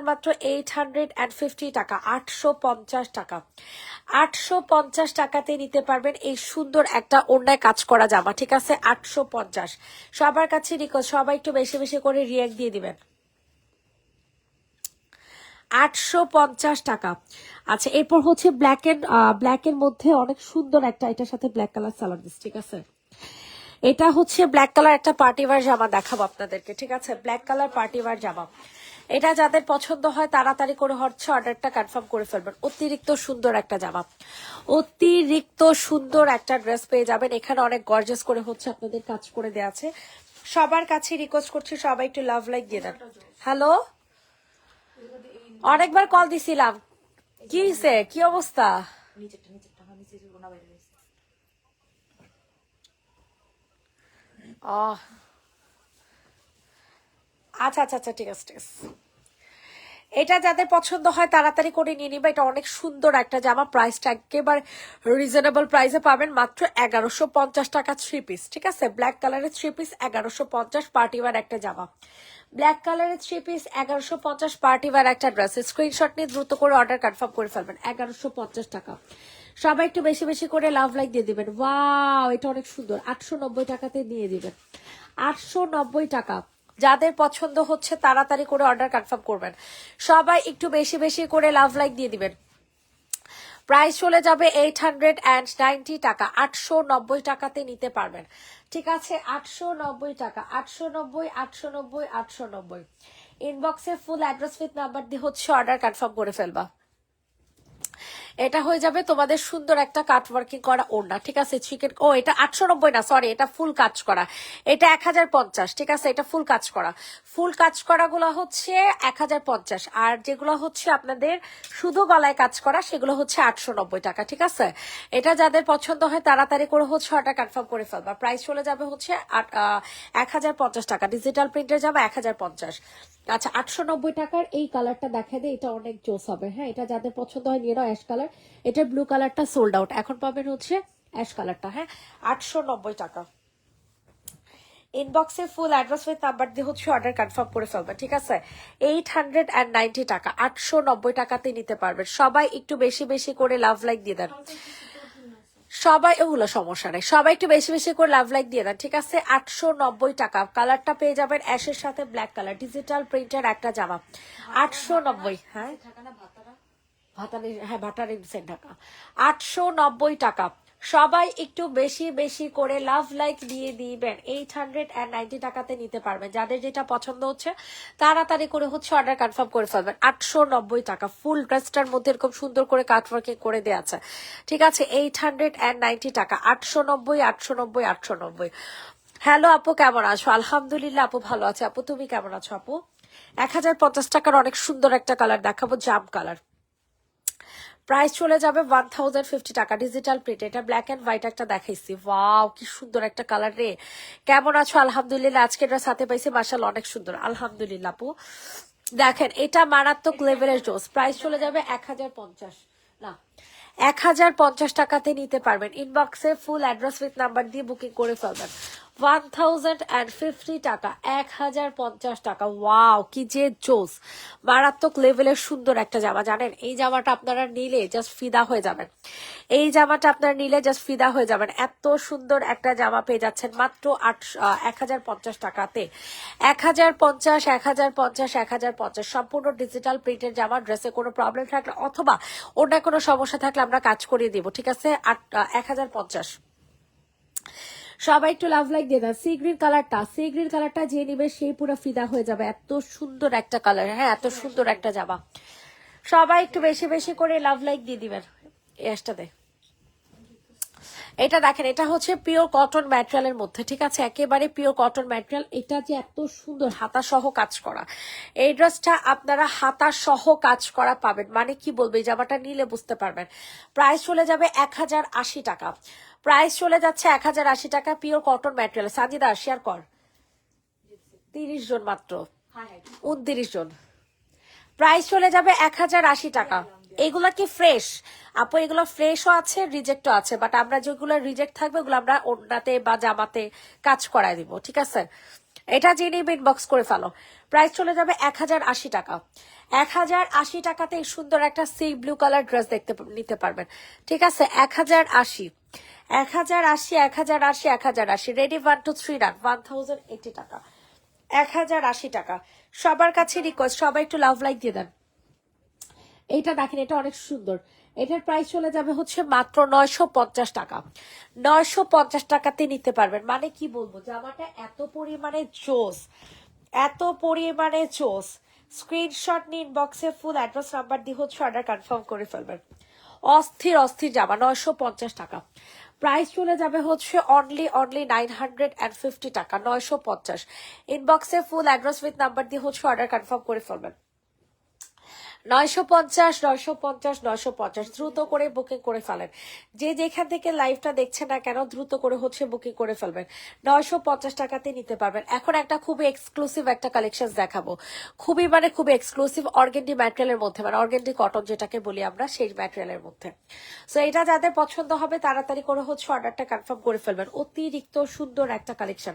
850 টাকা, 850 টাকা। 850 টাকাতে নিতে পারবেন এই সুন্দর একটা ওড়নায় কাজ করা জামা, ঠিক আছে। 850। সবার কাছে রিকোয়েস্ট, সবাই একটু বেশি বেশি করে রিয়েক্ট দিয়ে দিবেন। 850 টাকা। আচ্ছা এরপর হচ্ছে ব্ল্যাক এর মধ্যে অনেক সুন্দর একটা, এটার সাথে ব্ল্যাক কালার সালোয়ার দিস, ঠিক আছে। এটা হচ্ছে ব্ল্যাক কালার একটা পার্টিওয়ার জামা দেখাবো আপনাদেরকে, ঠিক আছে। ব্ল্যাক কালার পার্টিওয়ার জামা, এটা যাদের পছন্দ হয় তাড়াতাড়ি করে হচ্ছে অর্ডারটা কনফার্ম করে ফেলবেন। অতিরিক্ত সুন্দর একটা জামা, অতিরিক্ত সুন্দর একটা ড্রেস পেয়ে যাবেন। এখানে অনেক গর্জেস করে হচ্ছে আপনাদের কাজ করে দেওয়া আছে। সবার কাছে রিকোয়েস্ট করছি, সবাই একটু লাভ লাইক দিয়ে দেন। হ্যালো, অনেকবার কল দিছিলাম, কি হয়েছে, কি অবস্থা? নিচেরটা আমার নিচে যে গোনা বাইরে হয়েছে। আচ্ছা আচ্ছা আচ্ছা, ঠিক আছে ঠিক আছে। এটা যাদের পছন্দ হয় তাড়াতাড়ি করে নিয়ে নিবে। এটা অনেক সুন্দর একটা জামা, প্রাইসটা একেবারে রিজনেবল প্রাইসে পাবেন, মাত্র 1150 টাকা 3 পিস, ঠিক আছে। ব্ল্যাক কালারের 3 পিস 1150, পার্টিওয়ার একটা জামা। ব্ল্যাক কালারের 3 পিস 1150, পার্টিওয়ার একটা ড্রেস। স্ক্রিনশট নিয়ে দ্রুত করে অর্ডার কনফার্ম করে ফেলবেন। 1150 টাকা। সবাই একটু বেশি বেশি করে লাভ লাইক দিয়ে দিবেন। ওয়াও এটা অনেক সুন্দর, 890 টাকাতে নিয়ে দিবেন। 890 টাকা। যাদের পছন্দ হচ্ছে তাড়াতাড়ি করে অর্ডার কনফার্ম করবেন। সবাই একটু বেশি বেশি করে লাভ লাইক দিয়ে দিবেন। প্রাইস চলে যাবে 890 টাকা। 890 টাকাতে নিতে পারবেন, ঠিক আছে। 890 টাকা, 890, 890, 890। ইনবক্সে ফুল অ্যাড্রেস উইথ নাম্বার দিয়ে হচ্ছে অর্ডার কনফার্ম করে ফেলবা। এটা হয়ে যাবে তোমাদের সুন্দর একটা কাট ওয়ার্কিং করা ওড়না, ঠিক আছে। চিকেন, ও এটা 890 না, সরি, এটা ফুল কাজ করা। এটা 1050, ঠিক আছে। এটা ফুল কাজ করা, ফুল কাজ করা গুলো হচ্ছে 1050, আর যেগুলো হচ্ছে আপনাদের শুধু গলায় কাজ করা সেগুলো হচ্ছে 890 টাকা, ঠিক আছে। এটা যাদের পছন্দ হয় তাড়াতাড়ি করে হচ্ছে অর্ডার কনফার্ম করে ফেলবা। প্রাইস চলে যাবে হচ্ছে 1050 টাকা। ডিজিটাল প্রিন্টের যাবে 1050। আচ্ছা 890 টাকার এই কালারটা দেখা দেয়, এটা অনেক জোস হবে। হ্যাঁ এটা যাদের পছন্দ হয় নিয়ে নাও, অ্যাশ কালার। এটা ব্লু কালারটা সোল্ড আউট, এখন পাবেন হচ্ছে অ্যাশ কালারটা। হ্যাঁ 890 টাকা। ইনবক্সে ফুল অ্যাড্রেস উইথ নাম্বার দিয়ে হচ্ছে অর্ডার কনফার্ম করে ফেলবেন, ঠিক আছে? 890 টাকা, 890 টাকাতে নিতে পারবেন। সবাই একটু বেশি বেশি করে লাভ লাইক দিয়ে দেন, সবাই ওগুলো সমস্যা নেই, সবাই একটু বেশি বেশি করে লাভ লাইক দিয়ে দেন, ঠিক আছে? 890 টাকা। কালারটা পেয়ে যাবেন অ্যাশের সাথে ব্ল্যাক কালার, ডিজিটাল প্রিন্টের একটা জামা, 890। হ্যাঁ ভাতারি, হ্যাঁ ভাটারি সেন্ট ঢাকা, 890 টাকা। সবাই একটু বেশি বেশি করে লাভ লাইক দিয়ে দিবেন। 890 টাকাতে নিতে পারবেন। যাদের যেটা পছন্দ হচ্ছে তাড়াতাড়ি করে হচ্ছে অর্ডার কনফার্ম করে ফেলবেন। 890 টাকা, ফুল ড্রেসটার মধ্যে এরকম সুন্দর করে কাটওয়ার্কিং করে দেওয়া আছে, ঠিক আছে? 890 টাকা, 890, 890, 890। হ্যালো আপু, কেমন আছো? আলহামদুলিল্লাহ আপু ভালো আছে। আপু তুমি কেমন আছো? আপু 1050 টাকার অনেক সুন্দর একটা কালার দেখাবো, জাম কালার। প্রাইস চলে যাবে 1050 টাকা, ডিজিটাল প্রিন্ট। এটা ব্ল্যাক এন্ড হোয়াইট একটা দেখাইছি, ওয়াও কি সুন্দর একটা কালার রে। কেমন আছো? আলহামদুলিল্লাহ। আজকে ড্রেস হাতে পাইছি, মাশাআল্লাহ অনেক সুন্দর, আলহামদুলিল্লাহ আপু। দেখেন এটা মারাত্মক লেভেলের জোস। প্রাইস চলে যাবে 1050, না 1050 টাকাতে নিতে পারবেন। ইনবক্সে ফুল অ্যাড্রেস উইথ নাম্বার দিয়ে বুকিং করে ফেলবেন। 1050 টাকা, 1050 টাকা। ওয়াও কি যে জোস, মারাত্মক লেভেলের সুন্দর একটা জামা। জানেন এই জামাটা আপনারা নিলে জাস্ট ফিদা হয়ে যাবেন, এই জামাটা আপনারা নিলে জাস্ট ফিদা হয়ে যাবেন। এত সুন্দর একটা জামা পেয়ে যাচ্ছেন মাত্র 1050 টাকাতে। 1050, 1050, 1050 সম্পূর্ণ ডিজিটাল প্রিন্টের জামা। ড্রেসে কোনো প্রবলেম থাকলে অথবা অন্য কোনো সমস্যা থাকলে আমরা কাজ করিয়ে দিব, ঠিক আছে? 1050। সবাই একটু লাভ লাইক দিয়ে দেন। সি গ্রিন কালারটা যে নিবে সেই পুরো ফিদা হয়ে যাবে। এত সুন্দর একটা কালার, হ্যাঁ এত সুন্দর একটা জামা। সবাই একটু বেশি বেশি করে লাভ লাইক দিয়ে দিবেন। এসটা দে, এটা দেখেন, এটা হচ্ছে পিওর কটন ম্যাটেরিয়ালের মধ্যে, ঠিক আছে? একেবারে পিওর কটন ম্যাটেরিয়াল। এটা যে এত সুন্দর হাতা সহ কাজ করা, এই ড্রেসটা আপনারা হাতা সহ কাজ করা পাবেন। মানে কি বলবো, এই জামাটা নিলে বুঝতে পারবেন। প্রাইস চলে যাবে 1080 টাকা, প্রাইস চলে যাচ্ছে 1080 টাকা, pure cotton material. Sajida share কর, 30 জন মাত্র, 29 জন। প্রাইস চলে যাবে 1080 টাকা। এগুলা কি ফ্রেশ আপু? এগুলো ফ্রেশও আছে, রিজেক্টও আছে, বাট আমরা যেগুলো রিজেক্ট থাকবে ওগুলো আমরা ওড়নাতে বা জামাতে কাজ করায় দিব, ঠিক আছে? এটা জেনে ইনবক্স করে ফেলো। প্রাইস চলে যাবে 1080 টাকা। 1080 টাকাতে এই সুন্দর একটা সি ব্লু কালার ড্রেস নিতে পারবেন, ঠিক আছে? 1080, 1080, 1080, 1080। রেডি 1 2 3 রান, 1080 টাকা, 1080 টাকা। সবার কাছে রিকোয়েস্ট, সবাই একটু লাভ লাইক দিয়ে দেন। এইটা দেখেন, এটা অনেক সুন্দর। এটার প্রাইস চলে যাবে হচ্ছে মাত্র 950 টাকা, 950 টাকাতে নিতে পারবেন। মানে কি বলবো, জামাটা এত পরিমাণে জোস, এত পরিমাণে জোস। স্ক্রিনশট নিন, বক্সে ফুল অ্যাড্রেস নাম্বার দিয়ে হচ্ছে অর্ডার কনফার্ম করে ফেলবেন। অস্থির অস্থির জামা, 950 টাকা। প্রাইস চলে যাবে হচ্ছে অনলি 950 টাকা, 950। ইনবক্সে ফুল অ্যাড্রেস উইথ নাম্বার দিয়ে হচ্ছে অর্ডার কনফার্ম করে ফেলবেন। 950, 950, 950। দ্রুত করে বুকিং করে ফেলেন। যে যেখান থেকে লাইভটা দেখছেন না কেন, দ্রুত করে হচ্ছে বুকিং করে ফেলবেন। 950 টাকাতে নিতে পারবেন। এখন একটা খুবই এক্সক্লুসিভ একটা কালেকশন দেখাবো, খুবই মানে খুবই এক্সক্লুসিভ অর্গেন্ডি ম্যাটেরিয়ালের মধ্যে, মানে অর্গেন্ডি কটন যেটাকে বলি আমরা, সেই ম্যাটেরিয়ালের মধ্যে। সো এটা যাদের পছন্দ হবে তাড়াতাড়ি করে হচ্ছে অর্ডারটা কনফার্ম করে ফেলবেন। অতিরিক্ত সুন্দর একটা কালেকশন,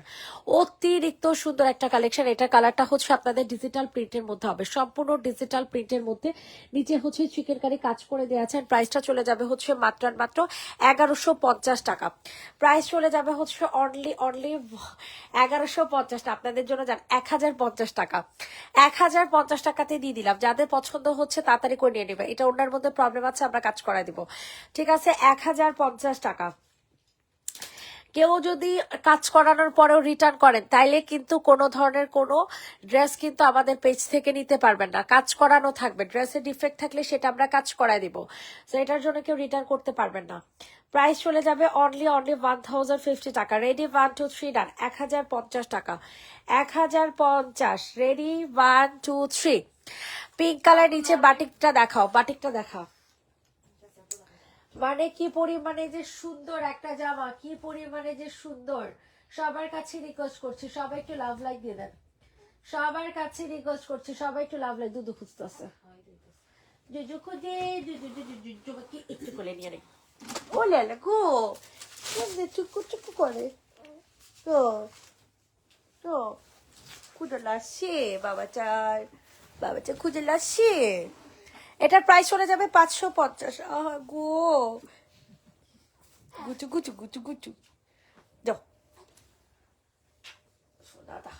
অতিরিক্ত সুন্দর একটা কালেকশন। এটা কালারটা হচ্ছে আপনাদের ডিজিটাল প্রিন্টের মধ্যে হবে, সম্পূর্ণ ডিজিটাল প্রিন্টের মধ্যে। নিচে হচ্ছে চিকেন কারি কাজ করে দেওয়া আছে। প্রাইসটা চলে যাবে হচ্ছে মাত্র 1150 টাকা। প্রাইস চলে যাবে হচ্ছে অনলি 1150 টাকা। আপনাদের জন্য যান 1050 টাকা, 1050 টাকাতে দিয়ে দিলাম। যাদের পছন্দ হচ্ছে তাড়াতাড়ি করে নিয়ে নেবে। এটা ওনার মধ্যে প্রবলেম আছে, আমরা কাজ করাই দিব, ঠিক আছে? 1050 টাকা। কেউ যদি কাজ করানোর পরেও রিটার্ন করেন তাইলে কিন্তু কোনো ধরনের কোনো ড্রেস কিন্তু আমাদের পেজ থেকে নিতে পারবেন না। কাজ করানো থাকবে, ড্রেসের ডিফেক্ট থাকলে সেটা আমরা কাজ করায় দিব। তো এটার জন্য কেউ রিটার্ন করতে পারবেন না। প্রাইস চলে যাবে অনলি 1050 টাকা। রেডি 1 2 3 ডান, 1050 টাকা, 1050। রেডি 1 2 3। পিঙ্ক কালার নিচে বাটিকটা দেখাও, বাটিকটা দেখাও। মানে কি পরিমাণে যে সুন্দর একটা জামা, কি পরিমাণে যে সুন্দর। সবার কাছে রিকোয়েস্ট করছি, সবাই একটু লাভ লাইক দিয়ে দেন। সবার কাছে রিকোয়েস্ট করছি, সবাই একটু লাভ লাইক। দুধু খুঁজতেছে, জুজু খুঁজে, জুজুকে একটু করে নিয়ে নে। ও লেলা গো, চুকু চুকু করে তো তো খুঁজে লাসছে বাবা চার খুঁজে লাসছে। এটার প্রাইস চলে যাবে 550। গো গুচু গুচু গুচু গুচু যাও দাদা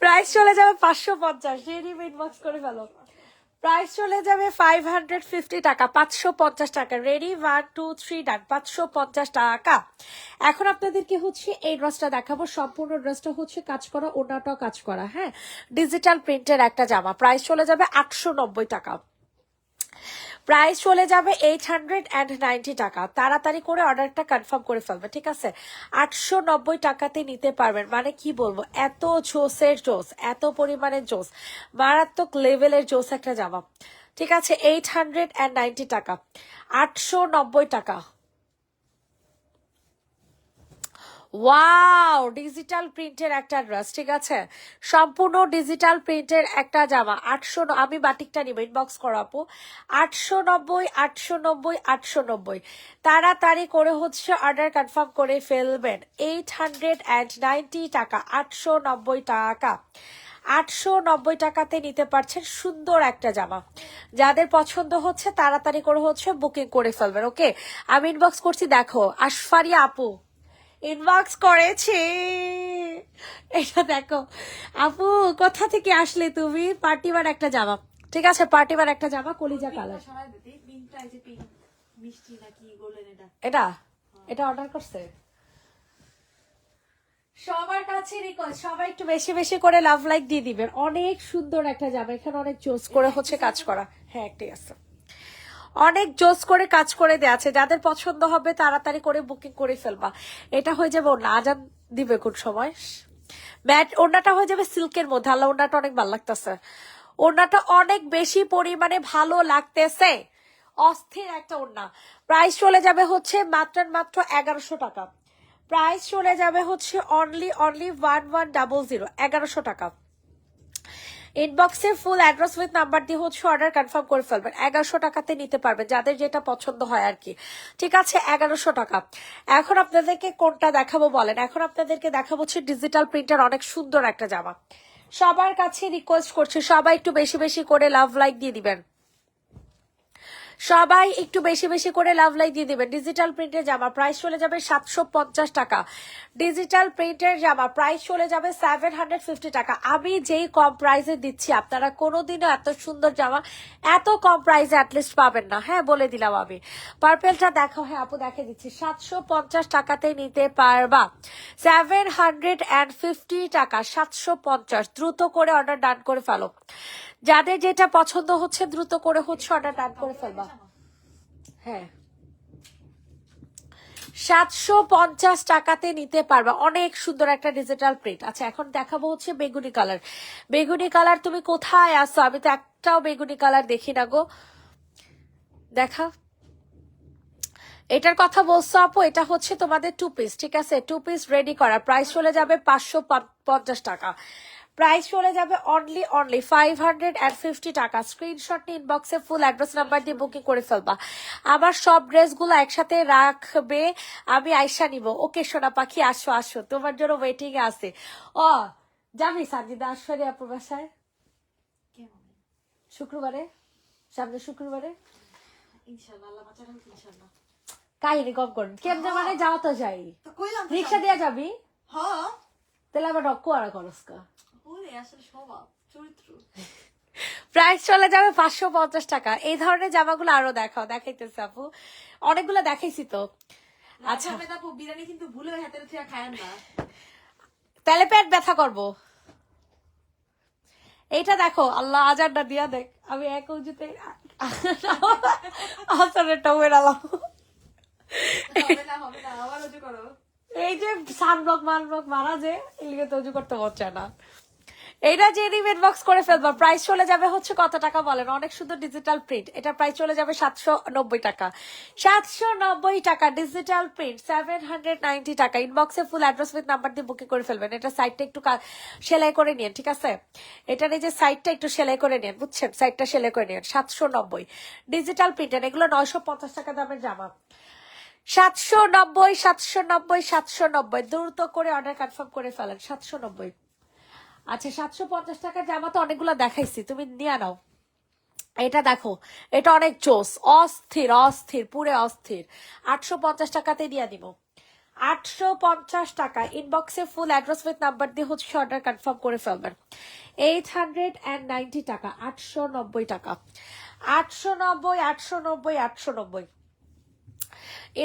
প্রাইস চলে যাবে 550। রেডিমেড বক্স করে ফেলো। প্রাইস চলে যাবে 550 টাকা, 550 টাকা। রেডি 1 2 3 ডান, 550 টাকা। এখন আপনাদেরকে হচ্ছে এই ড্রেসটা দেখাবো। সম্পূর্ণ ড্রেসটা হচ্ছে কাজ করা, ওনাটাও কাজ করা, হ্যাঁ, ডিজিটাল প্রিন্টের একটা জামা। প্রাইস চলে যাবে 890 টাকা। প্রাইস চলে যাবে 890 টাকা। তাড়াতাড়ি করে অর্ডারটা কনফার্ম করে ফেলবে, ঠিক আছে? 890 টাকাতে নিতে পারবেন। মানে কি বলবো, এত জোসের জোস, এত পরিমাণের জোস, মারাত্মক লেভেলের জোস একটা জামা, ঠিক আছে? 890 টাকা, 890 টাকা। ওয়াও, ডিজিটাল প্রিন্টের একটা ড্রেস, ঠিক আছে? সম্পূর্ণ ডিজিটাল প্রিন্টের একটা জামা। 800, আমি বাটিকটা নিব, ইনবক্স করো আপু। 890, 890, 890। তাড়াতাড়ি করে হচ্ছে অর্ডার কনফার্ম করে ফেলবেন। 890 টাকা, 890 টাকা। 890 টাকাতে নিতে পারছেন সুন্দর একটা জামা। যাদের পছন্দ হচ্ছে তাড়াতাড়ি করে হচ্ছে বুকিং করে ফেলবেন, ওকে? আমি ইনবক্স করছি, দেখো আশফারিয়া আপু ইনবক্স করেছে। এটা দেখো আপু, কোথা থেকে আসলে তুমি? পার্টিবার একটা জামা, ঠিক আছে? পার্টিবার একটা জামা, কলিজা কালার। এটা এটা অর্ডার করছে সবার কাছে রিকোয়েস্ট, সবাই একটু বেশি বেশি করে লাভ লাইক দিয়ে দিবেন। অনেক সুন্দর একটা জামা, এখানে অনেক জোস করে হচ্ছে কাজ করা। হ্যাঁ, একটাই আছে, অনেক জোস করে কাজ করে দেওয়া আছে। যাদের পছন্দ হবে তাড়াতাড়ি করে বুকিং করে ফেলবা। এটা হয়ে যাবে ওনা, আজান দিবে কোন সময়। ম্যাট ওনাটা হয়ে যাবে সিল্কের মধ্যে। আল্লাহ, ওনাটা অনেক ভালো লাগতেছে, ওনাটা অনেক বেশি পরিমাণে ভালো লাগতেছে, অস্থির একটা ওনা। প্রাইস চলে যাবে হচ্ছে মাত্র 1100 টাকা। প্রাইস চলে যাবে হচ্ছে অনলি 1100, 1100 টাকা। ইনবক্সে ফুল অ্যাড্রেস উইথ নাম্বার দিয়ে হচ্ছে অর্ডার কনফার্ম করে ফেলবেন। 1100 টাকাতে নিতে পারবেন, যাদের যেটা পছন্দ হয় আর কি, ঠিক আছে? 1100 টাকা। এখন আপনাদেরকে কোনটা দেখাবো বলেন? এখন আপনাদেরকে দেখাবো হচ্ছে ডিজিটাল প্রিন্টার, অনেক সুন্দর একটা জামা। সবার কাছে রিকোয়েস্ট করছি, সবাই একটু বেশি বেশি করে লাভ লাইক দিয়ে দিবেন। সবাই একটু বেশি বেশি করে লাভ লাইক দিয়ে দিবেন। ডিজিটাল প্রিন্টের জামা প্রাইস চলে যাবে 750 টাকা। ডিজিটাল প্রিন্টের জামা প্রাইস চলে যাবে 750 টাকা। আমি যেই কম প্রাইসে দিচ্ছি, আপনারা কোনোদিনও এত সুন্দর জামা এত কম প্রাইসে অ্যাটলিস্ট পাবেন না, হ্যাঁ, বলে দিলাম আমি। পার্পেলটা দেখো, হ্যাঁ আপু দেখে দিচ্ছি, 750 টাকাতে নিতে পারবা। 750 টাকা, 750। দ্রুত করে অর্ডার ডান করে ফেলো। যাদের যেটা পছন্দ হচ্ছে দ্রুত করে হচ্ছে অর্ডার ডান করে ফেলবা। হ্যাঁ, 750 টাকাতে নিতে পারবা। অনেক সুন্দর একটা ডিজিটাল প্রিন্ট। আচ্ছা, এখন দেখাবো হচ্ছে বেগুনি কালার। বেগুনি কালার তুমি কোথায় আসছো? আমি তো একটাও বেগুনি কালার দেখি না গো। দেখা, এটার কথা বলছো আপু, এটা হচ্ছে তোমাদের 2 পিস, ঠিক আছে? 2 পিস রেডি করা। প্রাইস চলে যাবে 550 টাকা। প্রাইস চলে যাবে অনলি 550 টাকা। স্ক্রিনশট নিয়ে ইনবক্সে ফুল অ্যাড্রেস নাম্বার দিয়ে বুকিং করে ফেলবা। আবার সব ড্রেসগুলো একসাথে রাখবে, আমি আয়সা নিব। ওকে সোনা পাখি, আসো আসো, তোমার জন্য ওয়েটিং এ আছে। ও যাবি সাজিদা আসরে আপুর বাসায় শুক্রবারে, সামনে শুক্রবারে কাহিনী কম করুন। কেমনে মানে যাওয়া তো যাই, রিক্সা দিয়া যাবি? তাহলে আবার রক্কু আর খরচ। প্রাইস চলে যাবে 550 টাকা। এই ধরনের জামাগুলো আরো দেখাও, দেখাইতেছে আপু, অনেকগুলো দেখাইছি তো। আচ্ছা, বিরিয়ানি কিন্তু ভুলে হাতে খায় না, তাহলে পেট ব্যথা করবো। এইটা দেখো, আল্লাহ আজারটা দিয়া দেখ, আমি এক উজুতে আসরেরটা বেরালাম। এই যে সানব্লক মানব্লক মারা, যে এলিগে তো উজু করতে হচ্ছে না। এইটা যে রিমেড বক্স করে ফেলবা। প্রাইস চলে যাবে হচ্ছে কত টাকা বলেন? অনেক সুন্দর ডিজিটাল প্রিন্ট, এটা প্রাইস চলে যাবে 790 টাকা। 790 টাকা ডিজিটাল প্রিন্ট, 790 টাকা। ইনবক্সে ফুল অ্যাড্রেস উইথ নাম্বার দিয়ে বুকিং করে ফেলবেন। এটা সাইডটা একটু সেলাই করে নিন, ঠিক আছে? এটার এই যে সাইডটা একটু সেলাই করে নিন, বুঝছেন? সাইডটা সেলাই করে নিন। 790 ডিজিটাল প্রিন্টের, এগুলো 950 টাকা দামের জামা। 790 790 790 দ্রুত করে অর্ডার কনফার্ম করে ফেলেন 790। আচ্ছা 750 টাকার জামা তো অনেকগুলো দেখাইছি, তুমি নিয়ে নাও। এটা দেখো, এটা অনেক জোস, অস্থির অস্থির পুরে অস্থির। 850 টাকাতে দিয়ে দিব, 850 টাকা। ইনবক্সে ফুল অ্যাড্রেস উইথ নাম্বার দিয়ে হচ্ছে অর্ডার কনফার্ম করে ফেলবেন। 890 টাকা, 890 টাকা, 890 890 890।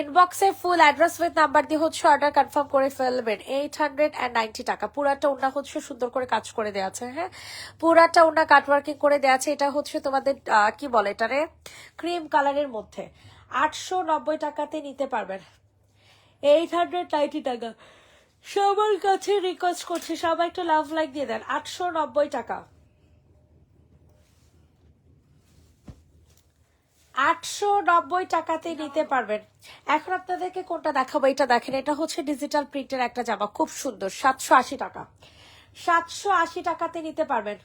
ইনবক্সে ফুল অ্যাড্রেস উইথ নাম্বার দিয়ে হচ্ছে অর্ডার কনফার্ম করে ফেলবেন। 890 টাকা। পুরাটা ওনা হচ্ছে সুন্দর করে কাজ করে দেওয়া আছে। হ্যাঁ, পুরাটা ওনা কাটওয়ার্কিং করে দেওয়া আছে। এটা হচ্ছে তোমাদের কি বলে এটারে, ক্রিম কালারের মধ্যে। 890 টাকাতে নিতে পারবেন। 890 টাকা। সবার কাছে রিকোয়েস্ট করছি, সবাই একটু লাভ লাইক দিয়ে দেন। 890 টাকা, 890 টাকাতে নিতে পারবেন। এখন আপনাদেরকে কোনটা দেখাবো, এটা দেখেন, এটা হচ্ছে ডিজিটাল প্রিন্টের একটা জামা, খুব সুন্দর। 780 টাকা, 780 টাকাতে নিতে পারবেন।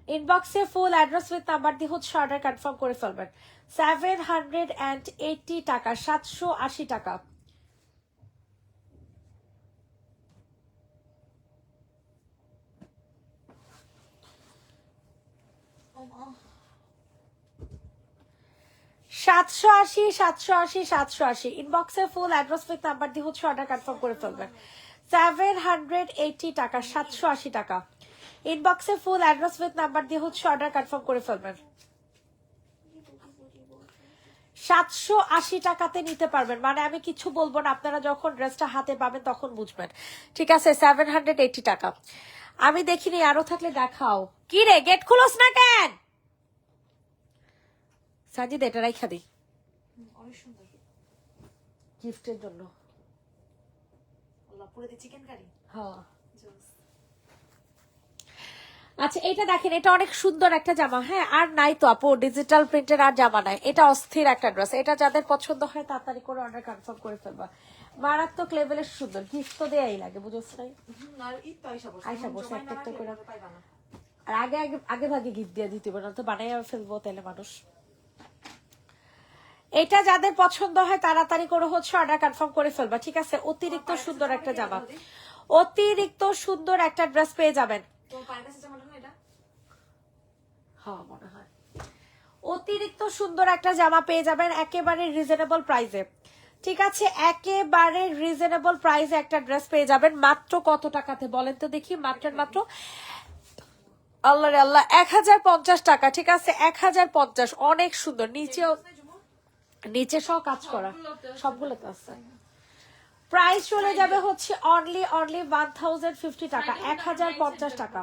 ইনবক্সে ফুল অ্যাড্রেস উইথ নাম্বার দিয়ে হচ্ছে অর্ডার কনফার্ম করে ফেলবেন। 780 টাকা, 780 টাকা। সাতশো আশি 780 ইনবক্সে ফুল অ্যাড্রেস উইথ নাম্বার দিয়ে হচ্ছে অর্ডার কনফার্ম করে ফেলবেন। 780 টাকা, 780 টাকা। ইনবক্সে ফুল অ্যাড্রেস উইথ নাম্বার দিয়ে হচ্ছে অর্ডার কনফার্ম করে ফেলবেন। 780 টাকাতে নিতে পারবেন, মানে আমি কিছু বলবো না, আপনারা যখন ড্রেসটা হাতে পাবেন তখন বুঝবেন। ঠিক আছে, 780 টাকা। আমি দেখিনি, আরো থাকলে দেখাও। কি রে, গেট খুলোস না কেন? সাজিদ এটা রাইখা দিই অনেক সুন্দর। গিফটের জন্য। পুরো চিকেন কারি। হ্যাঁ, আচ্ছা এটা দেখেন, এটা অনেক সুন্দর একটা জামা। হ্যাঁ, আর নাই তো আপু ডিজিটাল প্রিন্টের আর জামা নাই। এটা অস্থির একটা ড্রেস। এটা যাদের পছন্দ হয় তাড়াতাড়ি করে অর্ডার কনফার্ম করে ফেলবা। মারাত্মক লেভেলের সুন্দর, গিফট তো দেয়াই লাগে, বুঝছ নাই? আর ঈদ তো আইসা বসে। আইসা বসে একটা একটা করে। পাইবা না। আর আগে আগে আগে ভাগে গিফট দিয়ে দিতে হবে, না তো বানাই ফেলবো তাহলে মানুষ। এটা যাদের পছন্দ হয় তাড়াতাড়ি করে হচ্ছে অর্ডার কনফার্ম করে ফেলবা। ঠিক আছে, অতিরিক্ত সুন্দর একটা জামা, অতিরিক্ত সুন্দর একটা ড্রেস পেয়ে যাবেন। তো পায়ের কাছে জামাটা না এটা? হ্যাঁ মনে হয়। অতিরিক্ত সুন্দর একটা জামা পেয়ে যাবেন একেবারে রিজনেবল প্রাইসে। ঠিক আছে, একেবারে রিজনেবল প্রাইসে একটা ড্রেস পেয়ে যাবেন। মাত্র কত টাকাতে বলেন তো দেখি? মাত্র আল্লাহ রে আল্লাহ, 1050 টাকা। ঠিক আছে, 1050। অনেক সুন্দর। নিচে সব কাজ করা, সবগুলোতে আছে। প্রাইস চলে যাবে হচ্ছে অনলি 1050 টাকা, 1050 টাকা,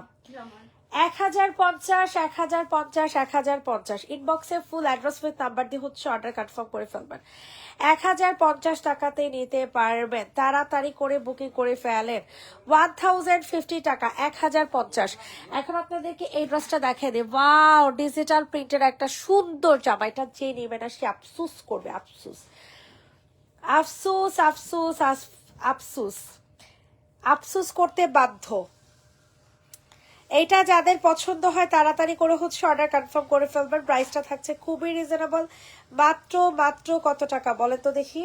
1050 1050 1050। ইনবক্সে ফুল অ্যাড্রেস উইথ নাম্বার দিয়ে হচ্ছে অর্ডার কনফার্ম করে ফেলবেন। 1050 টাকাতে নিতে পারবেন। তাড়াতাড়ি করে বুকিং করে ফেলেন। 1050 টাকা, 1050। এখন আপনাদেরকে এই ড্রেসটা দেখিয়ে দিই। ওয়াও, ডিজিটাল প্রিন্টের একটা সুন্দর জামা। এটা যে নেবে না সে আফসোস করবে, আফসোস আফসোস আফসোস আফসোস আফসোস করতে বাধ্য। এইটা যাদের পছন্দ হয় তাড়াতাড়ি করে হচ্ছে অর্ডার কনফার্ম করে ফেলবেন। প্রাইসটা থাকছে খুবই রিজনেবল, মাত্র কত টাকা বলেন তো দেখি?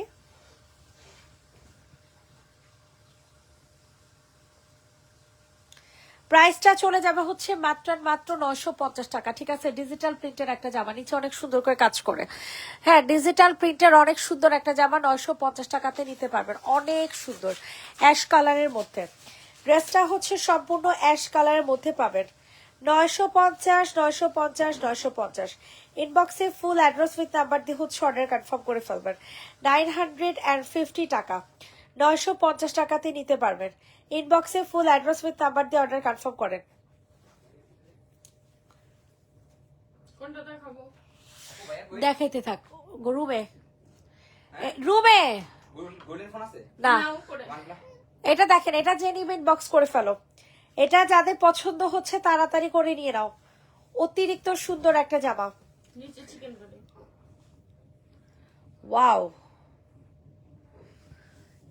প্রাইসটা চলে যাবে হচ্ছে মাত্র 950 টাকা। ঠিক আছে, ডিজিটাল প্রিন্টের একটা জামা, নিচে অনেক সুন্দর করে কাজ করে। হ্যাঁ, ডিজিটাল প্রিন্টের অনেক সুন্দর একটা জামা, 950 টাকাতে নিতে পারবেন। অনেক সুন্দর অ্যাশ কালারের মধ্যে। ড্রেসটা হচ্ছে সম্পূর্ণ অ্যাশ কালারের মধ্যে পাবেন। 950 ইনবক্সে ফুল অ্যাড্রেস উইথ নাম্বার দিয়ে হচ্ছে অর্ডার কনফার্ম করে ফেলবেন। 950 টাকা, 950 টাকাতে নিতে পারবেন। ইনবক্সে ফুল অ্যাড্রেস উইথ নাম্বার দিয়ে অর্ডার কনফার্ম করেন। কোনটা দেখাবো? দেখাইতে থাক। রুমে রুমে গোল্ডেন ফোন আছে না, নাও করে। এটা দেখেন, এটা যে নিবে ইনবক্স করে ফেলো। এটা যাদের পছন্দ হচ্ছে তাড়াতাড়ি করে নিয়ে নাও। অতিরিক্ত সুন্দর একটা জামা। নিচে চিকেন কারি। ওয়াও,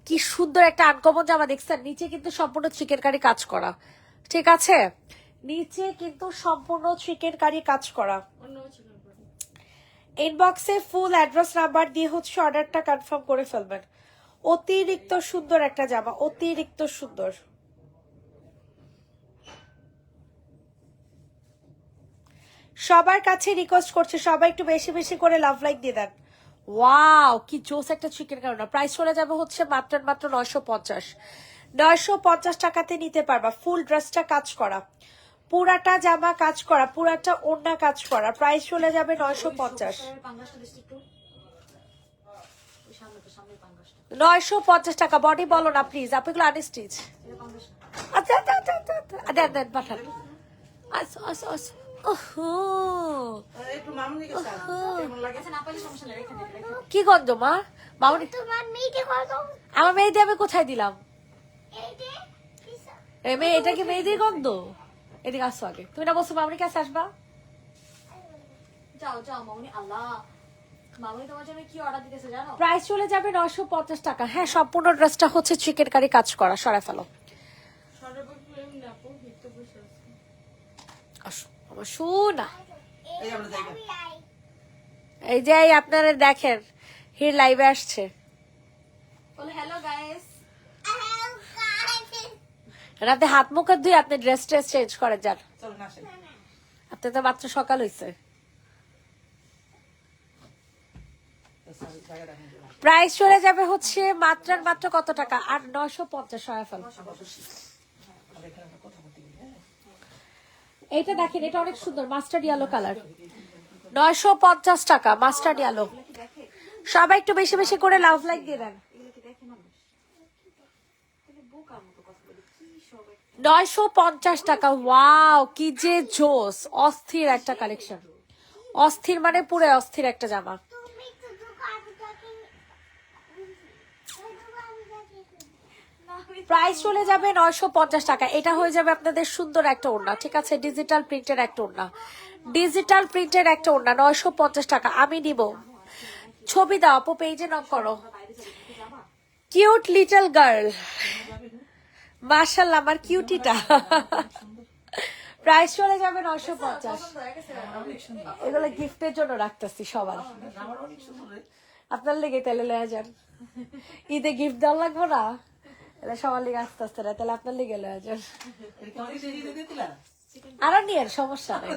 কি সুন্দর একটা আনকমন জামা দেখছেন? নিচে কিন্তু সম্পূর্ণ চিকেন কারি কাজ করা। ঠিক আছে, নিচে কিন্তু সম্পূর্ণ চিকেন কারি কাজ করা। অন্য চিকেন কারি। ইনবক্সে ফুল অ্যাড্রেস নাম্বার দিয়ে হচ্ছে অর্ডারটা কনফার্ম করে ফেলবেন। অতিরিক্ত সুন্দর একটা জামা, অতিরিক্ত সুন্দর। সবার কাছে রিকোয়েস্ট করছে সবাই একটু বেশি বেশি করে লাভ লাইক দিয়ে দেন। ওয়াও কি জোস একটা চিকেন কারণা। প্রাইস চলে যাবে হচ্ছে মাত্র 950। 950 টাকাতে নিতে পারবা। ফুল ড্রেসটা কাজ করা, পুরাটা জামা কাজ করা, পুরাটা ওড়না কাজ করা। প্রাইস চলে যাবে 950। 950 টাকা। বডি বলো না প্লিজ, আপনাগুলো আনস্টিচ। আচ্ছা আচ্ছা আচ্ছা আচ্ছা দেন দেন পাঠান। আচ্ছা আচ্ছা আচ্ছা। ওহো কি গন্ধ মা? মামনি আমার মেহেদি আমি কোথায় দিলাম? এটা কি মেহেদির গন্ধ? এদিকে আসো আগে। তুমি না বলছো মামনির কাছে আসবা? যাও যাও মামনি। আল্লাহ মামনি তোমার জন্য কি অর্ডার দিতেছে জানো? প্রাইস চলে যাবে 950 টাকা। হ্যাঁ সম্পূর্ণ ড্রেসটা হচ্ছে চিকেন কারি কাজ করা। সরাই ফেলো। আসো আমার শোনা। এই যে আপনারা দেখেন হির লাইভে আসছে। বলে হ্যালো গাইস। রাতে হাত মুখ ধুয়ে আপনি ড্রেস চেঞ্জ করে যান। আপনি তো মাত্র সকাল হইছে। প্রাইস চলে যাবে হচ্ছে মাত্র কত টাকা? আর 950 সরাই ফেলো। এইটা দেখেন, এটা অনেক সুন্দর মাস্টার্ড ইয়েলো কালার। 950 টাকা মাস্টার্ড ইয়েলো। সবাই একটু বেশি বেশি করে লাভ লাইক দিয়ে দেন। 950 টাকা। ওয়াও কি যে জোস, অস্থির একটা কালেকশন। অস্থির মানে পুরো অস্থির একটা জামা। প্রাইস চলে যাবে 950 টাকা। এটা হয়ে যাবে আপনাদের সুন্দর একটা ওড়না, ঠিক আছে? ডিজিটাল প্রিন্টের একটা ওড়না, ডিজিটাল প্রিন্টের একটা ওড়না। 950 টাকা আমি নিব। ছবি দাও আপু, পেজে নক করো। কিউট লিটল গার্ল, মাশাআল্লাহ আমার কিউটিটা। প্রাইস চলে যাবে 950। এগুলো গিফটের জন্য রাখতেছি সবার। আপনার লেগে তাহলে লয়ে যান। ঈদে গিফট দেওয়া লাগবো না, তাহলে সবার লেগে আস্তে আস্তে না, তাহলে আপনার লেগে লয়ে যান। আরো নিয়ে সমস্যা নেই।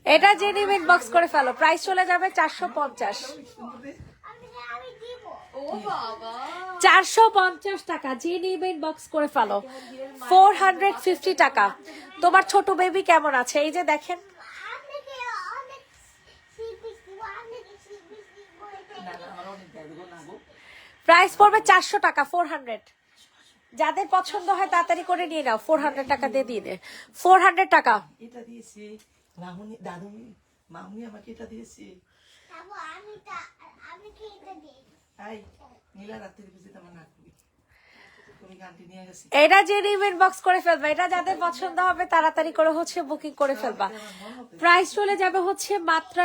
এটা যে নিবে ইনবক্স করে ফেলো। প্রাইস চলে যাবে 450। 450 টাকা। যে নিবে ইনবক্স করে ফেলো। 450 টাকা। তোমার ছোট বেবি কেমন আছে? এই যে দেখেন, প্রাইস পড়বে 400 টাকা। 400। যাদের পছন্দ হয় তাড়াতাড়ি করে নিয়ে নাও। 400 টাকা দিয়ে দিয়ে দে। 400 টাকা। এটা দিয়েছি মামুনি, দাদুমি মামুনি আমাকে এটা দিয়েছি। নীলা রাত্রি বুঝে তোমার না করি তুমি গানটি নিয়ে গেছি। এটা যে নিবেন বক্স করে ফেলবা। এটা যাদের পছন্দ হবে তাড়াতাড়ি করে হচ্ছে বুকিং করে ফেলবা। প্রাইস চলে যাবে হচ্ছে মাত্র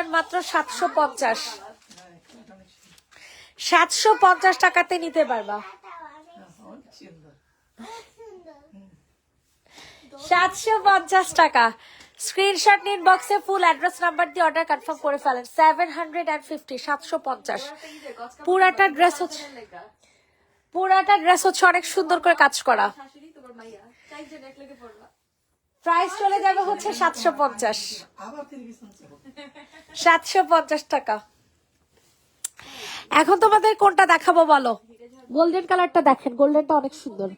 750। 750 টাকাতে নিতে পারবা। 750 টাকা। স্ক্রিনশট নিন, বক্সে ফুল অ্যাড্রেস নাম্বার দিয়ে অর্ডার কনফার্ম করে ফেলেন। 750 750। পুরাটা ড্রেস হচ্ছে অনেক সুন্দর করে কাজ করা। প্রাইস চলে যাবে হচ্ছে 750। 750 টাকা। এখন তোমাদের কোনটা দেখাবো বলো? গোল্ডেন কালারটা দেখেন, গোল্ডেনটা অনেক সুন্দর।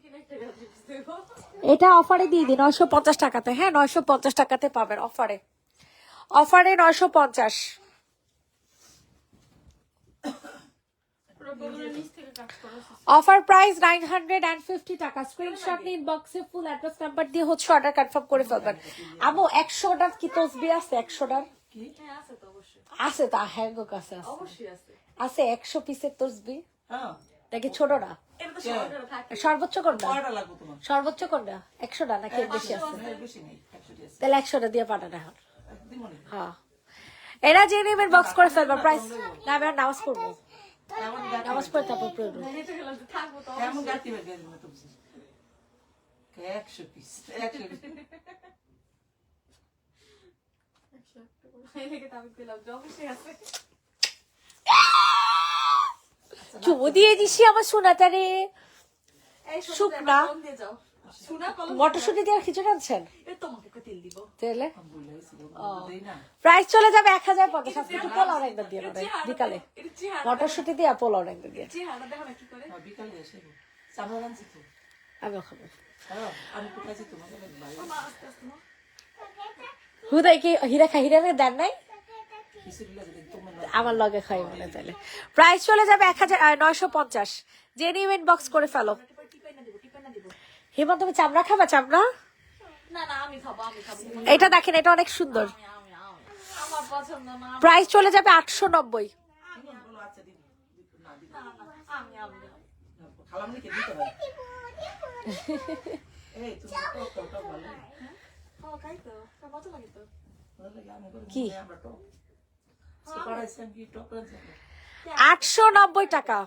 এটা অফারে দিয়ে দিই 950 টাকাতে। হ্যাঁ 950 টাকাতে পাবেন অফারে। 950। অফার প্রাইস 950 টাকা। স্ক্রিনশট নিন, বক্সে ফুল অ্যাড্রেস নাম্বার দিয়ে হচ্ছে অর্ডার কনফার্ম করে ফেলবেন। আমু 100 টার কি তসবি আছে? 100 টার আছে তা হ্যাঙ্গো কাছে আছে 100 পিসের তসবি। নাকি ছোট না? সর্বোচ্চ কোনটা? সর্বোচ্চ কোনটা? 100 টা নাকি বেশি আছে? তাহলে 100 টা দিয়ে পাঠান এখন। হ্যাঁ এরা যে নেবেন বক্স করে ফেলবা। প্রাইস না, আমি আর নামাজ পড়বো। নামাজ পড়ে তারপর পড়বো। 100 পিস চুমু দিয়ে দিছি আমার সোনাটারে। শুকনা মটরশুটি দিয়ে খিচুড়ি আনছেন তেলে। প্রাইস চলে যাবে 1050। কিছু পোলাও একদম দিয়ে নেবে বিকালে, মটরশুটি দিয়ে পোলাও একদম দিয়ে। আমিও খাবো। হুদাই কি হিরা দেন নাই? আমার লগে খাই মনে তাহলে। প্রাইস চলে যাবে 1950। যে নিবেন বক্স করে ফেলো। হেমন্ত তুমি চামড়া খাবা? চামড়া এটা দেখেন, এটা অনেক সুন্দর। প্রাইস চলে যাবে 890। কি 890 টাকা।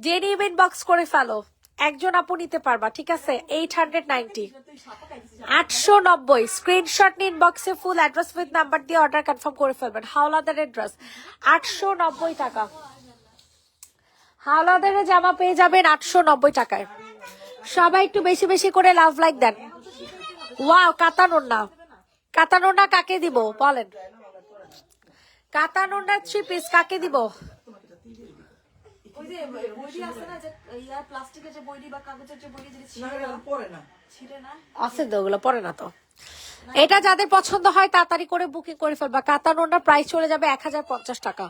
যে নিবেন বক্স করে ফেলো। একজন আপু নিতে পারবা, ঠিক আছে? 890 890। স্ক্রিনশট নিন, বক্সে ফুল অ্যাড্রেস উইথ নাম্বার দিয়ে অর্ডার কনফার্ম করে ফেলবেন। হাওলাদারের ড্রেস 890 টাকা। হাওলাদারের জামা পেয়ে যাবেন 890 টাকায়। সবাই একটু বেশি বেশি করে লাভ লাইক দেন। ওয়াও, কাতানোনা কাকে দিব বলেন? কাতানোনা 3 পিস কাকে দিব? আছে তো, ওগুলো পরে না তো। এটা যাদের পছন্দ হয় তাড়াতাড়ি করে বুকিং করে ফেলবা। কাতানোনা প্রাইস চলে যাবে 1050 টাকা।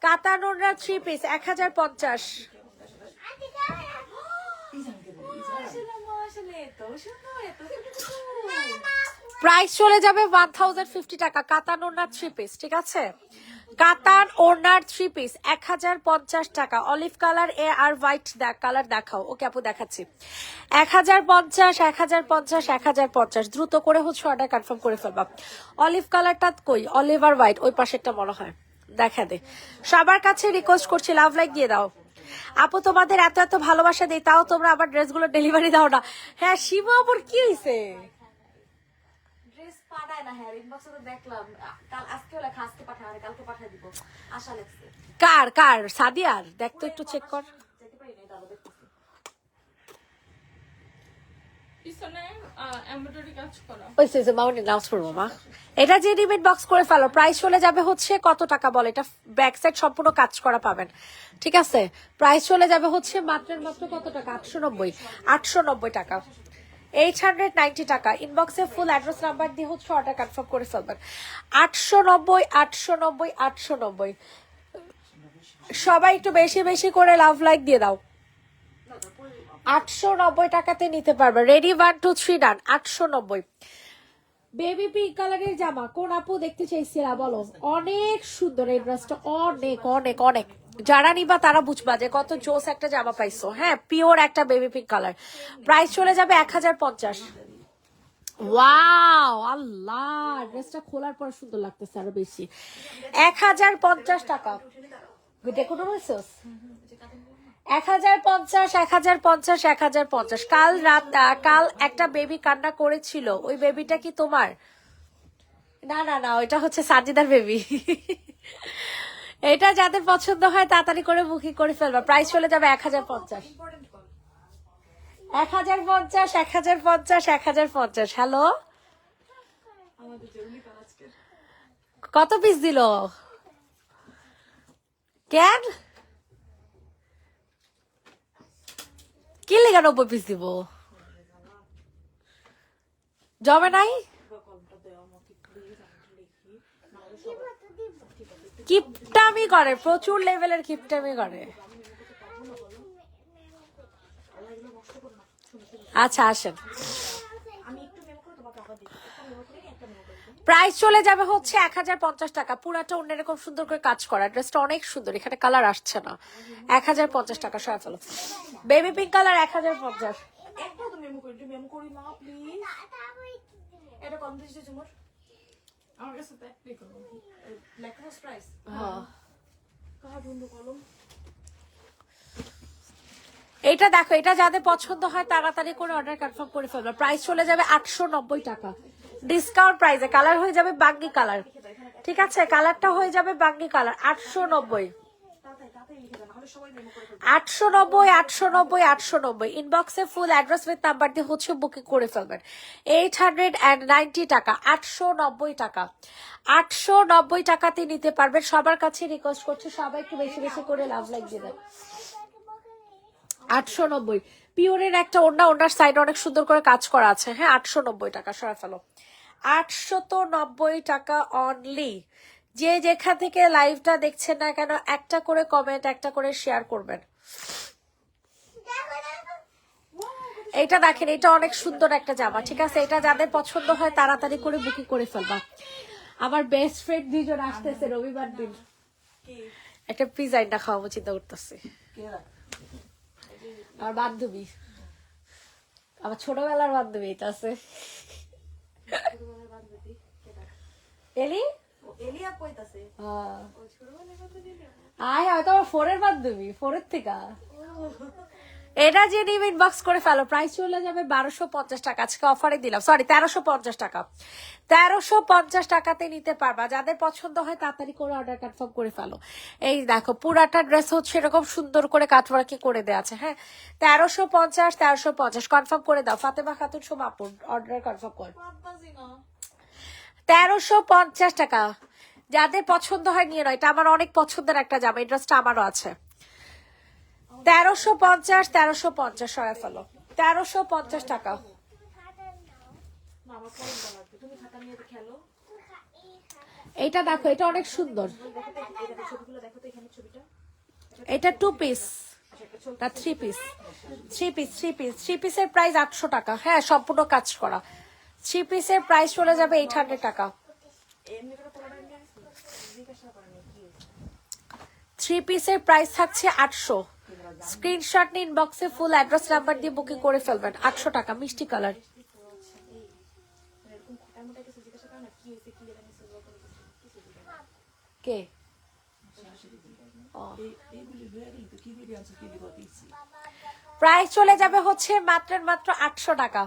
কাতানোনা 3 পিস 1050। প্রাইস চলে যাবে 1050 টাকা। কাতান ওড়নার 3 পিস, ঠিক আছে? কাতান ওড়নার 3 পিস 1050 টাকা। অলিভ কালার আর হোয়াইট কালার দেখাও। ওকে আপু দেখাচ্ছি। 1050 1050 1050। দ্রুত করে হচ্ছে অর্ডার কনফার্ম করে ফেলবা। অলিভ কালারটা কই? অলিভ আর হোয়াইট ওই পাশেরটা মনে হয়। দেখা দে। সবার কাছে রিকোয়েস্ট করছি, লাভ লাইক দিয়ে দাও। আপু তোমাদের এত এত ভালোবাসা দেই, তাও তোমরা আবার ড্রেসগুলো ডেলিভারি দাও না। হ্যাঁ সীমা আপুর কি হয়েছে? কার কার? সাদিয়ার? দেখ তো একটু চেক কর। এটা যে রিমেড বক্স করে ফেলো। প্রাইস চলে যাবে হচ্ছে কত টাকা বল? এটা ব্যাক সাইড সম্পূর্ণ কাজ করা পাবেন, ঠিক আছে? প্রাইস চলে যাবে হচ্ছে মাত্র কত টাকা? 890 টাকা। 890 টাকা। ইনবক্সে ফুল অ্যাড্রেস নাম্বার দিয়ে হচ্ছে অর্ডার কনফার্ম করে ফেলবেন। 890। সবাই একটু বেশি বেশি করে লাভ লাইক দিয়ে দাও। 890 টাকাতে নিতে পারবে। রেডি 1 2 3 ডান। 890। বেবি পিঙ্ক কালারের জামা কোন আপু দেখতে চাইছিলা বলো? অনেক সুন্দর এই ড্রেসটা, অনেক অনেক অনেক। যারা নিবা তারা বুঝবা যে কত জোস একটা জামা পাইছো। হ্যাঁ, পিওর একটা বেবি পিঙ্ক কালার। প্রাইস চলে যাবে 1050। ওয়াও, আল্লাহ, ড্রেসটা খোলার পর সুন্দর লাগতেছে আরো বেশি। 1050 টাকা। দেখো তো বলছস 1050 1050 1050। কাল একটা বেবি কান্না করেছিল, ওই বেবিটা কি তোমার? না না না, ওইটা হচ্ছে সাজিদার বেবি। এটা যাদের পছন্দ হয় তাড়াতাড়ি করে বুকিং করে ফেলবা। প্রাইস চলে যাবে 1050 1050 1050 1050। হ্যালো, কত পিস দিল? কেন কি লেগে 90 পিস দিব? জমে নাই? কিপটামি করে, প্রচুর লেভেলের কিপটামি করে। আচ্ছা আসেন। প্রাইস চলে যাবে হচ্ছে 1050 টাকা। পুরাটা অন্যরকম সুন্দর করে কাজ করা। ড্রেসটা অনেক সুন্দর, এখানে কালার আসছে না। 1050 টাকা সব ফেলো। Baby pink colour 1050। এটা দেখো, এটা যাদের পছন্দ হয় তাড়াতাড়ি করে অর্ডার কনফার্ম করে ফেলবে। প্রাইস চলে যাবে 890 টাকা। ডিসকাউন্ট প্রাইসে কালার হয়ে যাবে বাঙ্গি কালার, ঠিক আছে? কালারটা হয়ে যাবে বাঙ্গি কালার 890, 890, 890, 890। ইনবক্সে ফুল অ্যাড্রেস উইথ নাম্বার দিয়ে হচ্ছে বুকিং করে ফেলবেন। 890 টাকা, 890 টাকা, 890 টাকাতে নিতে পারবেন। সবার কাছে রিকোয়েস্ট করছি সবাই একটু বেশি বেশি করে লাভ লাইক দিবেন। 890 পিওরের একটা ওনার সাইড অনেক সুন্দর করে কাজ করা আছে। হ্যাঁ 890 টাকা, সরাই ফেলো। 890 টাকা অনলি। যে যেখান থেকে লাইভটা দেখছেন না কেন একটা করে কমেন্ট, একটা করে শেয়ার করবেন। এটা দেখেন, এটা অনেক সুন্দর একটা জামা, ঠিক আছে? এটা যাদের পছন্দ হয় তাড়াতাড়ি করে বুকিং করে ফেলবা। আমার বেস্ট ফ্রেন্ড দুজন আসতেছে রবিবার দিন, একটা পিজাইনটা খাওয়াবো চিন্তা করতেছি। আমার বান্ধবী, আমার ছোটবেলার বান্ধবী এটা আছে। এলি আয় হয়তো আমার ফোরের বান্ধবী, ফোরের থেকে। এটা যে নিম ইনবক্স করে ফেলো। প্রাইস চলে যাবে 1250 টাকা, আজকে অফারে দিলাম, সরি 1350 টাকা। 1350 টাকাতে নিতে পারবা। যাদের পছন্দ হয় তাড়াতাড়ি করে অর্ডার কনফার্ম করে ফেলো। এই দেখো পুরাটা ড্রেস হচ্ছে এরকম সুন্দর করে কাটওয়ার্কে করে দেওয়া আছে। হ্যাঁ 1350, 1350 কনফার্ম করে দাও। ফাতেমা খাতুন সোমাপুর অর্ডার কনফার্ম কর। 1350 টাকা। যাদের পছন্দ হয় নিয়ে নাও, এটা আমার অনেক পছন্দের একটা জামা, এই ড্রেসটা আমারও আছে। 1350, 1350 সরাই ফেলো। 1350 টাকা। এইটা দেখো, এটা অনেক সুন্দর। এটা 2 পিস, না 3 পিস, 3 পিস, 3 পিস। 3 পিসের প্রাইস 800 টাকা। হ্যাঁ সম্পূর্ণ কাজ করা। 3 পিসের প্রাইস চলে যাবে 800 টাকা। 3 পিসের প্রাইস থাকছে 800। স্ক্রিনশট নিন, ইনবক্সে ফুল অ্যাড্রেস নাম্বার দিয়ে বুকিং করে ফেলবেন। 800 টাকা, মিষ্টি কালার। কে প্রাইস চলে যাবে হচ্ছে মাত্র 800 টাকা।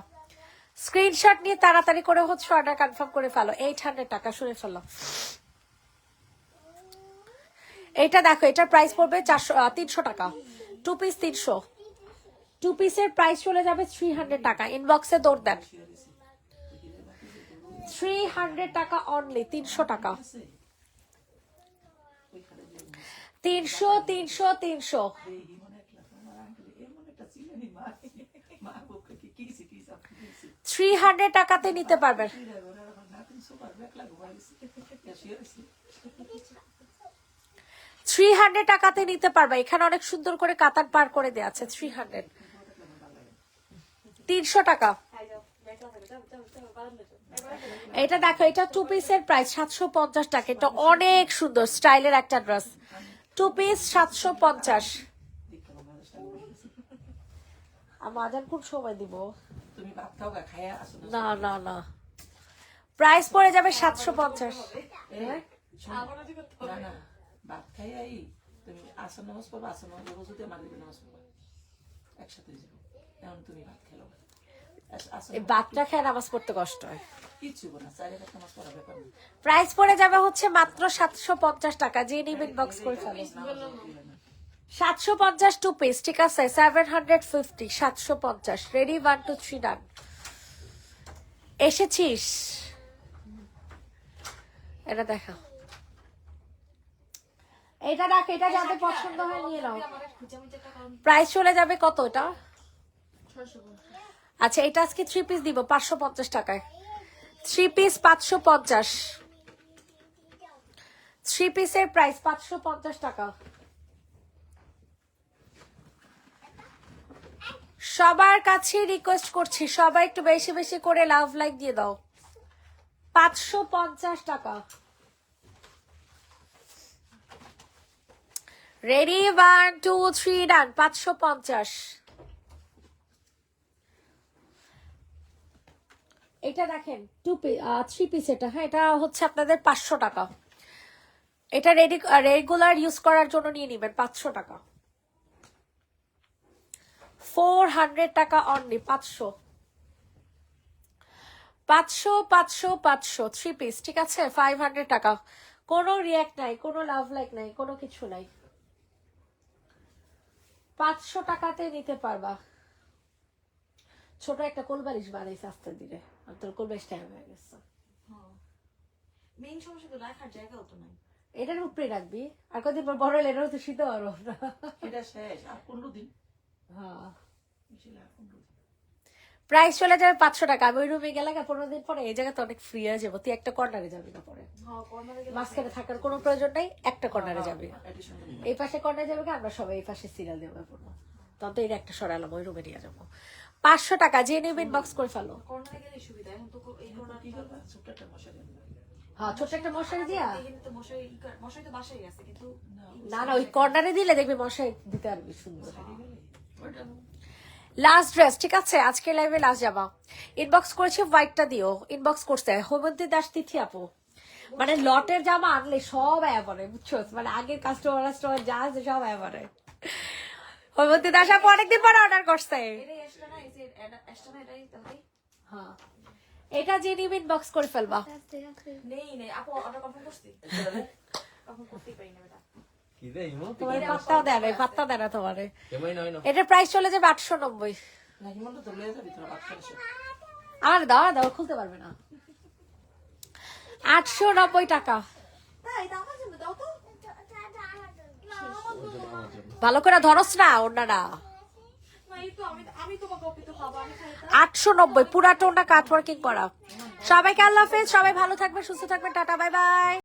স্ক্রিনশট নিয়ে তাড়াতাড়ি করে হচ্ছে অর্ডার কনফার্ম করে ফেলো। 800 টাকা, শুনে ফেলো। এটা দেখো, এটার প্রাইস পড়বে 300 টাকা। 2 পিস 300। 2 পিসের প্রাইস চলে যাবে 300 টাকা। ইনবক্সে দৌড় দেন। 300 টাকা অনলি, 300 টাকা। 300, 300, 300। 300 টাকাতে নিতে পারবেন। 300 টাকাতে নিতে পারবে। এখানে অনেক সুন্দর করে কাতার পার করে দেওয়া আছে। 300, 300 টাকা। এটা দেখো, এটা 2 পিসের প্রাইস 750 টাকা। এটা অনেক সুন্দর স্টাইলের একটা ড্রেস। 2 পিস 750। আমি আজান কোন সময় দিব? তুমি ভাত খাও গা, খায়া আসো না। না না না, প্রাইস পড়ে যাবে 750। না না, ভাত খাইয়াই তুমি আসর নামাজ পড়বা, আসর নামাজ পড়বো যদি মাগরিবের নামাজ পড়বা, একসাথে হয়ে যাবে। এখন তুমি ভাত খেলো, এই বাচ্চা খেয়ে নামাজ পড়তে কষ্ট হয়। কিচ্ছু না, চাইলে ভাত নামাজ পড়া ব্যাপার না। প্রাইস পড়ে যাবে হচ্ছে মাত্র 750 টাকা। যে নিবেন বক্স করে ফেলো। 750 2 পিস, ঠিক আছে? 750, 750। রেডি, 1 2 3 ডান। এসেছিস? এটা দেখা, এটা দেখ, এটা যাদের পছন্দ হয় নিয়ে নাও। প্রাইস চলে যাবে কত এটা? আচ্ছা, এটা আজকে 3 পিস দিব 550 টাকায়। 3 পিস 550। 3 পিসের প্রাইস 550 টাকা। সবার কাছে রিকোয়েস্ট করছি, সবাই একটু বেশি বেশি করে লাভ লাইক দিয়ে দাও। 550 টাকা। রেডি, 1 2 3 ডান। 550। এটা দেখেন 3 পিস। এটা হ্যাঁ, এটা হচ্ছে আপনাদের 500 টাকা। এটা রেগুলার ইউজ করার জন্য নিয়ে নেবেন 500 টাকা। 400 টাকা অনলি। 500, 500 500 500 3 পিস, ঠিক আছে? 500 টাকা। কোনো রিয়াক্ট নাই, কোনো লাভ লাইক নাই, কোনো কিছু নাই। 500 টাকাতে নিতে পারবা। ছোট একটা কোলবালিশ বানাইছে আস্তে ধীরে, আর তোর কোলবালিশ টাইম হয়ে গেছে। মেইন সমস্যা তো রাখার জায়গাও তো নাই। এটার উপরে রাখবি, আর কদিন পর বড় হলে এটাও তো শীতে পারবো না। এটা শেষ আর 15 দিন। হ্যাঁ, বেশি না, 15 দিন। প্রাইস চলে যাবে 500 টাকা। আমি ওই রুমে গেলে 15 দিন পরে এই জায়গাতে অনেক ফ্রি হয়ে যাবো। তুই একটা কর্নারে যাবি না পরে, হ্যাঁ, কর্নারে গেলে মাঝখানে থাকার কোনো প্রয়োজন নাই, একটা কর্নারে যাবি। Addition তো এই পাশে কর্নারে যাবে কি, আমরা সবাই এই পাশে সিরিয়াল দেবো পড়বো। তখন তো এটা একটা সরালাম, ওই রুমে নিয়ে যাবো। 500 টাকা, যে নেবে ইনবক্স করে ফেলো। কর্নারে গেলে সুবিধা। এখন তো এই কর্নার কি করবা? ছোট্ট একটা মশারি আনবা। হ্যাঁ, ছোট্ট একটা মশারি দিয়া। এখানে তো মশারি তো বাসায় আছে, কিন্তু না না, ওই কর্নারে দিলে দেখবি মশাই দিতে পারবি সুন্দর। ওইটা লাস্ট ড্রেস, ঠিক আছে? আজকে লাইভে লাস্ট যাবা। ইনবক্স করেছি, হোয়াইটটা দিও। ইনবক্স করছে হেমন্তী দাস তিথি আপু। মানে লটের জামা আনলে সব এবারে, বুঝছো? মানে আগের কাস্টমার যা আছে সব এবারে। হেমন্তী দাস আপু অনেকদিন পরে অর্ডার করছে। এটাই এক্সট্রা না, এই যে এক্সট্রা না, এটাই তাহলে হ্যাঁ, এটা যে নিবে ইনবক্স করে ফেলবা। নেই আপু অর্ডার কনফার্ম করছি। কনফার্ম করতেই পারি না এটা। কি রে ইমো? তোমার পাত্তাও দেয় না, পাত্তা দেয় না তোমারে। কেমন নয় না? এটার প্রাইস চলে যাবে 890। না হিমন্ত তো লয়ে যাবি তোরা বাদ করে। আমার দাও দাও, খুলতে পারবে না। 890 টাকা। তাই এটা আমার জন্য দাও তো। ভালো করে ধরস না, ওটা না। না, এই তো আমি তোমাকে অপিত খাবো, আমি খাই। 890 পুরাটা ওটা কাট ওয়ার্কিং করা। সবাইকে আল্লাহ হাফেজ, সবাই ভালো থাকবে, সুস্থ থাকবেন, টাটা, বাই বাই।